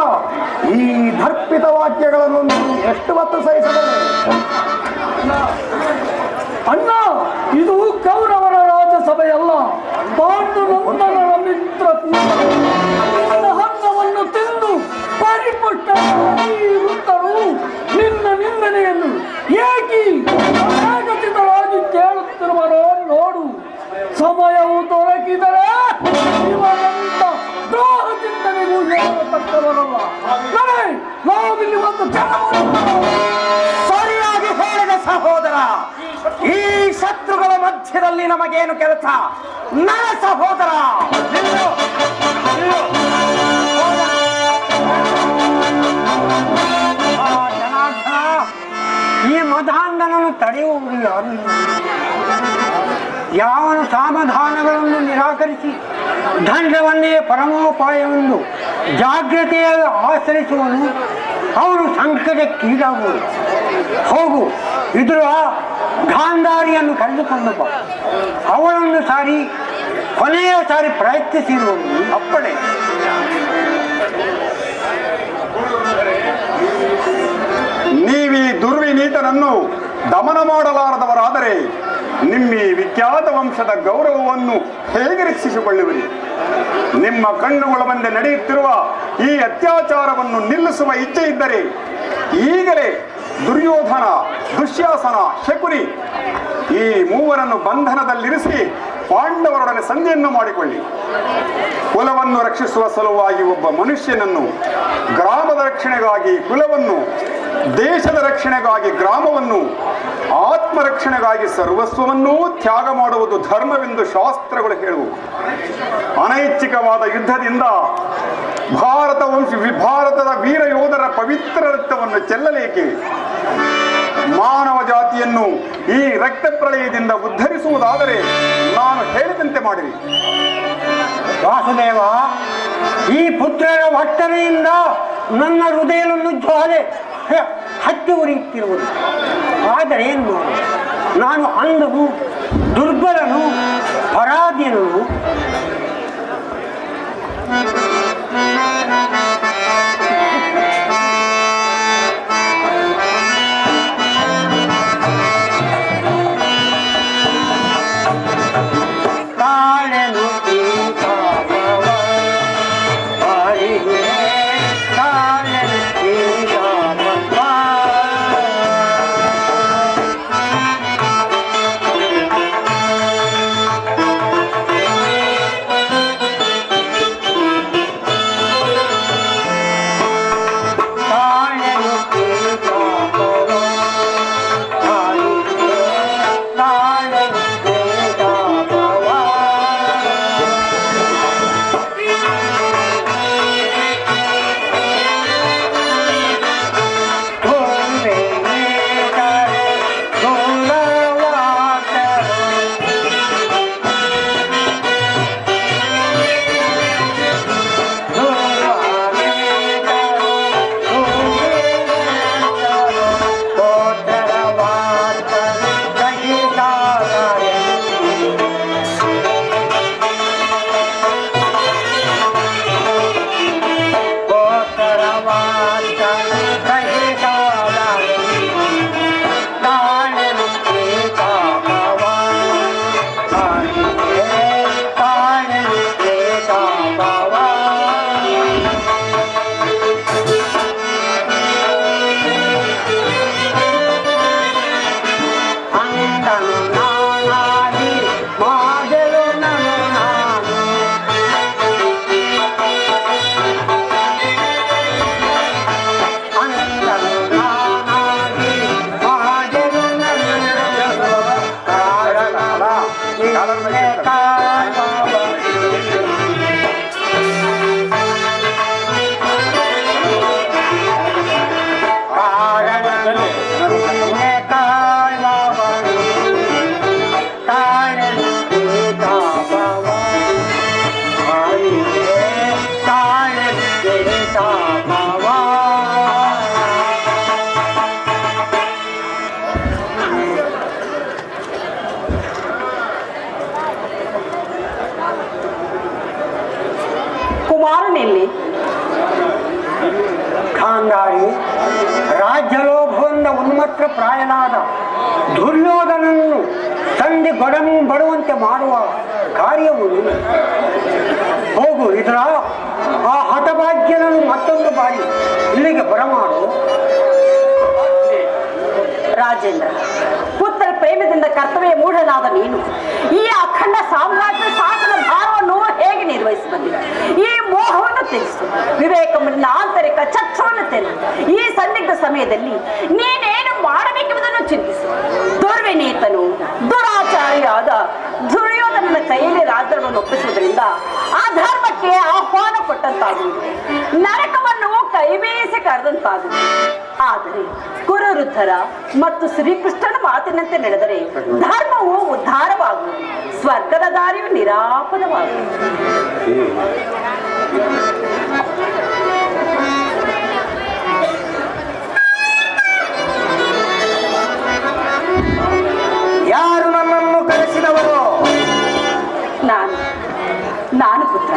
ಈ ದರ್ಪಿತ ವಾಕ್ಯಗಳನ್ನು ನೀವು ಎಷ್ಟು ಹೊತ್ತು ಸಹಿಸಬಹುದು? ಅಣ್ಣ, ಇದು ಕೌರವರ ರಾಜಸಭೆಯಲ್ಲ, ಪಾಂಡುನಂದನರ ಮಿತ್ರ ಹಣ್ಣವನ್ನು ತಿಂದು ಪರಿಪುಷ್ಟರು ನಿನ್ನ ನಿಂದನೆಯನ್ನು ಏಕಿ ಅನಾಗತಿತರಾಗಿ ಕೇಳುತ್ತಿರುವರೋ ನೋಡು. ಸಮಯವು ದೊರಕಿದರೆ ಇವರಂತ ದ್ರೋಹ ಚಿಂತನೆಗೂ ತಕ್ಕವರಲ್ಲ. ನಾವಿಲ್ಲಿ ಒಂದು ಸರಿಯಾಗಿ ಹೇಳಿದ ಸಹೋದರ. ಈ ಶತ್ರುಗಳ ಮಧ್ಯದಲ್ಲಿ ನಮಗೇನು ಕೆಲಸ? ನನ್ನ ಸಹೋದರ ಈ ಮದಾಂಧನನ್ನು ತಡೆಯುವುದು ಯಾರು? ಯಾವನು ಸಮಾಧಾನಗಳನ್ನು ನಿರಾಕರಿಸಿ ದಂಡವನ್ನೇ ಪರಮೋಪಾಯವೆಂದು ಜಾಗ್ರತೆಯಾಗಿ ಆಚರಿಸುವನು ಅವನು ಸಂಕಟಕ್ಕೀಡಾಗುವುದು. ಹೋಗು, ಇದ್ರ ಗಾಂಧಾರಿಯನ್ನು ಕರೆದುಕೊಂಡು ಬಾ. ಅವಳನ್ನು ಸಾರಿ ಕೊನೆಯ ಸಾರಿ ಪ್ರಯತ್ನಿಸಿರುವುದು ಅಪ್ಪಣೆ. ನೀವೀ ದುರ್ವಿನೀತನನ್ನು ದಮನ ಮಾಡಲಾರದವರಾದರೆ ನಿಮ್ಮ ಈ ವಿಖ್ಯಾತ ವಂಶದ ಗೌರವವನ್ನು ಹೇಗೆ ರಕ್ಷಿಸಿಕೊಳ್ಳುವಿರಿ? ನಿಮ್ಮ ಕಣ್ಣುಗಳ ಮುಂದೆ ನಡೆಯುತ್ತಿರುವ ಈ ಅತ್ಯಾಚಾರವನ್ನು ನಿಲ್ಲಿಸುವ ಇಚ್ಛೆ ಇದ್ದರೆ ಈಗಲೇ ದುರ್ಯೋಧನ, ದುಶ್ಯಾಸನ, ಶಕುನಿ ಈ ಮೂವರನ್ನು ಬಂಧನದಲ್ಲಿರಿಸಿ ಪಾಂಡವರೊಡನೆ ಸಂಧಿಯನ್ನು ಮಾಡಿಕೊಳ್ಳಿ. ಕುಲವನ್ನು ರಕ್ಷಿಸುವ ಸಲುವಾಗಿ ಒಬ್ಬ ಮನುಷ್ಯನನ್ನು, ಗ್ರಾಮದ ರಕ್ಷಣೆಗಾಗಿ ಕುಲವನ್ನು, ದೇಶದ ರಕ್ಷಣೆಗಾಗಿ ಗ್ರಾಮವನ್ನು, ಆತ್ಮರಕ್ಷಣೆಗಾಗಿ ಸರ್ವಸ್ವವನ್ನೂ ತ್ಯಾಗ ಮಾಡುವುದು ಧರ್ಮವೆಂದು ಶಾಸ್ತ್ರಗಳು ಹೇಳುವು. ಅನೈಚ್ಛಿಕವಾದ ಯುದ್ಧದಿಂದ ಭಾರತದ ವೀರ ಯೋಧರ ಪವಿತ್ರ ರಕ್ತವನ್ನು ಚೆಲ್ಲಲೇಕೆ? ಮಾನವ ಜಾತಿಯನ್ನು ಈ ರಕ್ತ ಪ್ರಳಯದಿಂದ ಉದ್ಧರಿಸುವುದಾದರೆ ನಾನು ಹೇಳಿದಂತೆ ಮಾಡಿರಿ. ವಾಸುದೇವ, ಈ ಪುತ್ರರ ವರ್ತನೆಯಿಂದ ನನ್ನ ಹೃದಯವನ್ನು ಜ್ವಾಲೆ ಹತ್ತಿ ಉರಿಯುತ್ತಿರುವುದು. ಆದರೆ ಏನು ಮಾಡು? ನಾನು ಅಂಧನು, ದುರ್ಬಲನು, ಪರಾಧೀನನು. ಕುಮಾರನೆಲ್ಲಿ? ಗಾಂಧಾರಿ, ರಾಜ್ಯಲೋಭದಿಂದ ಉನ್ಮತ್ರ ಪ್ರಾಯನಾದ ದುರ್ಯೋಧನನ್ನು ತಂದೆ ಬಡುವಂತೆ ಮಾಡುವ ಕಾರ್ಯವು ಹೋಗು. ಇದರ ಆ ಹತಭಾಗ್ಯನನ್ನು ಮತ್ತೊಂದು ಬಾರಿ ಇಲ್ಲಿಗೆ ಬರಮಾಡು. ರಾಜೇಂದ್ರ, ಪುತ್ರ ಪ್ರೇಮದಿಂದ ಕರ್ತವ್ಯ ಮೂಢನಾದ ನೀನು ಈ ಅಖಂಡ ಸಾಮ್ರಾಜ್ಯ ಶಾಸನ ಭಾರವನ್ನು ಹೇಗೆ ನಿರ್ವಹಿಸಿ ಬಂದಿದೆ? ಈ ಮೋಹವನ್ನು ತ್ಯಜಿಸು, ವಿವೇಕವನ್ನು ಆಂತರಿಕ ಚಕ್ಷವನ್ನು ತೆರೆ. ಈ ಸಂದಿಗ್ಧ ಸಮಯದಲ್ಲಿ ನೀನೇನು ಮಾಡಬೇಕೆಂಬುದನ್ನು ಚಿಂತಿಸು. ದುರ್ವಿನೀತನು ದುರಾಚಾರಿಯಾದ ದುರ್ಯೋಧನನ ಕೈಯಲ್ಲಿ ರಾಜ್ಯವನ್ನು ಒಪ್ಪಿಸುವುದರಿಂದ ಆ ಧರ್ಮಕ್ಕೆ ಆಹ್ವಾನ ಕೊಟ್ಟಂತಾಗುವುದು, ನರಕವನ್ನು ಕೈಬೀಸಿ ಕರೆದಂತಾಗುವುದು. ಆದರೆ ಕುರುವೃದ್ಧರ ಮತ್ತು ಶ್ರೀಕೃಷ್ಣನ ಮಾತಿನಂತೆ ನಡೆದರೆ ಧರ್ಮವು ಉದ್ಧಾರವಾಗುವುದು, ಸ್ವರ್ಗದ ದಾರಿಯು ನಿರಾಪದವಾಗುವುದು. ಯಾರು ನನ್ನನ್ನು ಕರೆಸಿದವರು? ನಾನು ಪುತ್ರ.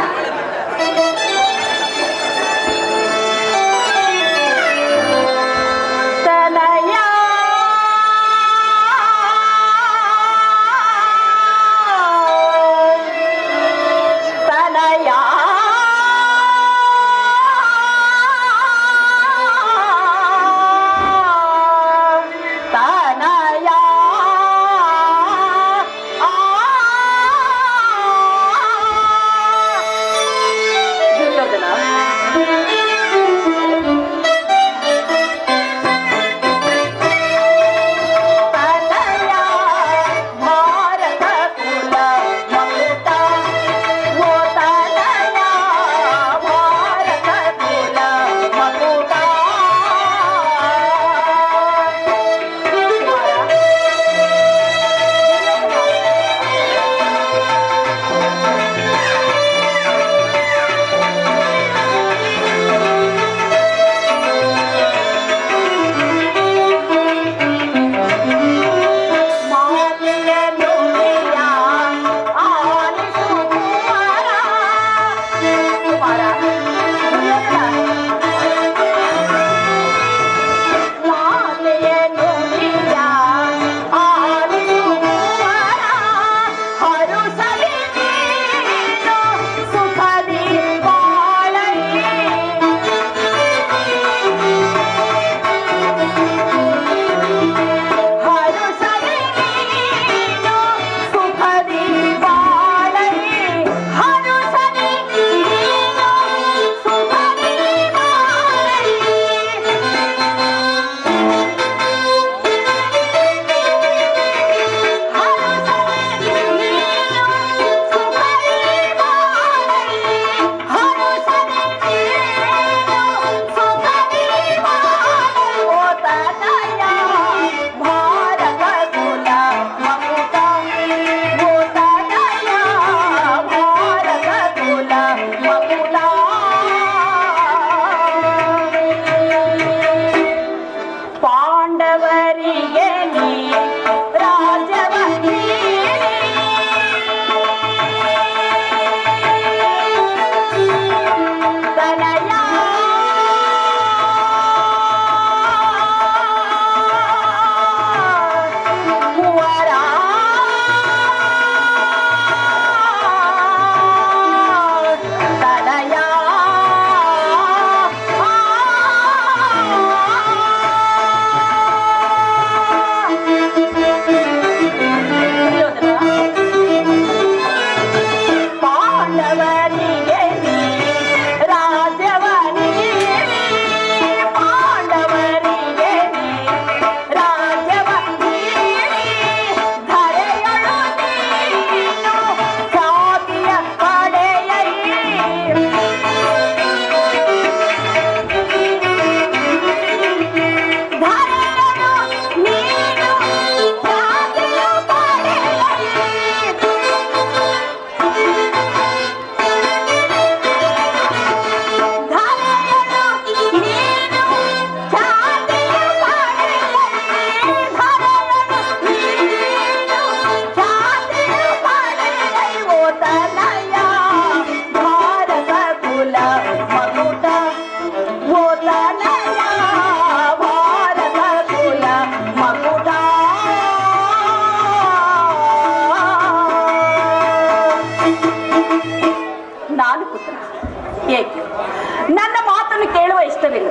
ನನ್ನ ಮಾತನ್ನು ಕೇಳುವ ಇಷ್ಟವಿಲ್ಲ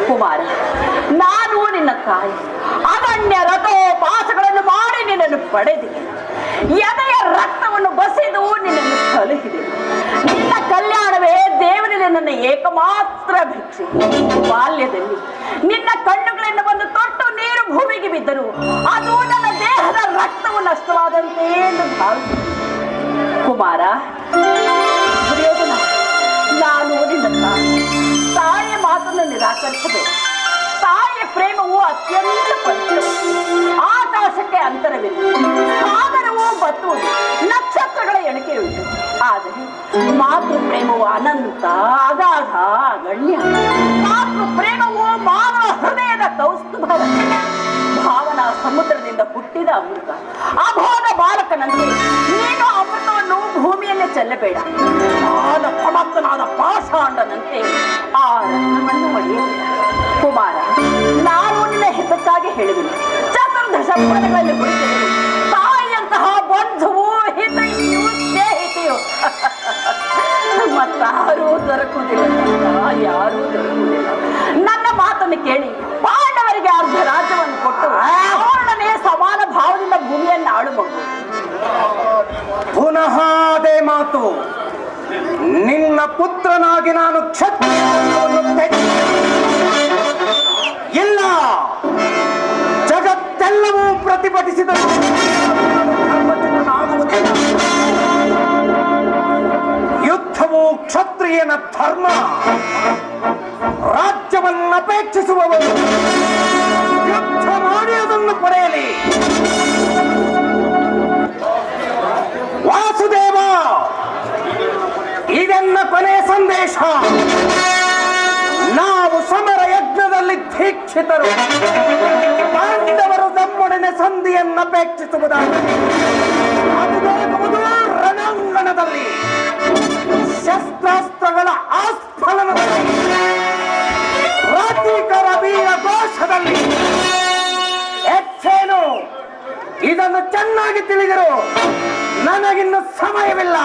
ಕುಮಾರ. ನಾನು ನಿನ್ನ ತಾಯಿ, ಅಗಣ್ಯ ರಥೋಪಾಸಗಳನ್ನು ಮಾಡಿ ನಿನ್ನನ್ನು ಪಡೆದೆ, ಎದೆಯ ರಕ್ತವನ್ನು ಬಸಿದು ನಿನ್ನನ್ನು ಸಲಹಿದೆ. ನಿನ್ನ ಕಲ್ಯಾಣವೇ ದೇವರಲ್ಲಿ ನನ್ನ ಏಕಮಾತ್ರ ಭಿಕ್ಷೆ. ಬಾಲ್ಯದಲ್ಲಿ ನಿನ್ನ ಕಣ್ಣುಗಳಿಂದ ಒಂದು ತೊಟ್ಟು ನೀರು ಭೂಮಿಗೆ ಬಿದ್ದರು ಅದು ನನ್ನ ದೇಹದ ರಕ್ತವು ನಷ್ಟವಾದಂತೆ ಎಂದು ಭಾವಿಸಿದೆ. ಕುಮಾರ, ದುರ್ಯೋಧನ, ನಾನು ನಿನ್ನ ತಾಯಿಯ ಮಾತನ್ನು ನಿರಾಕರಿಸಬೇಕು. ತಾಯಿಯ ಪ್ರೇಮವು ಅತ್ಯಂತ ಪವಿತ್ರ. ಆಕಾಶಕ್ಕೆ ಅಂತರವಿಲ್ಲ, ಸಾಗರವು ಬತ್ತುವುದು, ನಕ್ಷತ್ರಗಳ ಎಣಿಕೆ ಉಂಟು. ಆದರೆ ಮಾತೃ ಪ್ರೇಮವು ಅನಂತ, ಅಗಾಧ, ಅಗಣ್ಯ. ಮಾತೃ ಪ್ರೇಮವು ಮಾನವ ಹೃದಯದ ಕೌಸ್ತುಭವ. ಭಾವನಾ ಸಮುದ್ರದಿಂದ ಹುಟ್ಟಿದ ಅಮೃತ. ಅಭೋಗ ಬಾಲಕನಂತೆ ನೀನು ಅಮೃತವನ್ನು ಭೂಮಿಯಲ್ಲೇ ಚೆಲ್ಲಬೇಡ. ಸಮರ್ಥನಾದ ಪಾಷಾಂಡನಂತೆ ಆ ರತ್ನವನ್ನು ಒಡೆಯಬೇಡ. ಕುಮಾರ, ನಾನು ನಿನ್ನ ಹಿತಕ್ಕಾಗಿ ಹೇಳಿದೆನು. ಚತುರ್ದಶ ಪುರಾಣಗಳಲ್ಲಿ ಕುರಿತಿದೆ ತಾಯಿಯಂತಹ ಬಂಧುವು, ಹಿತೈಷಿಯು, ಸ್ನೇಹಿತೆಯು ಮತ್ತಾರೂ ದೊರಕುವುದಿಲ್ಲ, ಯಾರೂ ದೊರಕುವುದಿಲ್ಲ. ನನ್ನ ಮಾತನ್ನು ಕೇಳಿ ಪಾಂಡವರಿಗೆ ಅರ್ಧ ರಾಜ್ಯವನ್ನು ಕೊಟ್ಟು ಅವರೊಡನೆ ಸಮಾನ ಭಾವದಿಂದ ಭೂಮಿಯನ್ನು ಆಳುಬಹುದು. ಪುನಃ ಅದೇ ಮಾತು. ನಿನ್ನ ಪುತ್ರನಾಗಿ ನಾನು ಕ್ಷತ್ರಿಯವನ್ನು ಇಲ್ಲ, ಜಗತ್ತೆಲ್ಲವೂ ಪ್ರತಿಭಟಿಸಿದರು. ಯುದ್ಧವು ಕ್ಷತ್ರಿಯನ ಧರ್ಮ. ರಾಜ್ಯವನ್ನು ಅಪೇಕ್ಷಿಸುವವರು ಯುದ್ಧ ಮಾಡಿ ಅದನ್ನು ಪಡೆಯಲಿ. ವಾಸುದೇವ, ಇದೆನ್ನ ಕೊನೆಯ ಸಂದೇಶ. ನಾವು ಸಮರ ಯಜ್ಞದಲ್ಲಿ ದೀಕ್ಷಿತರು. ಪಾಂಡವರು ನಮ್ಮೊಡನೆ ಸಂಧಿಯನ್ನು ಅಪೇಕ್ಷಿಸುವುದಾದರೆ ಅದು ದೊರಕುವುದು ರಣಾಂಗಣದಲ್ಲಿ, ಶಸ್ತ್ರಾಸ್ತ್ರಗಳ ಆಸ್ಫಲನದಲ್ಲಿ, ರಾಜೀಕರ ವೀರ ಘೋಷದಲ್ಲಿ. ಹೆಚ್ಚೇನು, ಇದನ್ನು ಚೆನ್ನಾಗಿ ತಿಳಿದಿರು. ನನಗಿನ್ನು ಸಮಯವಿಲ್ಲ.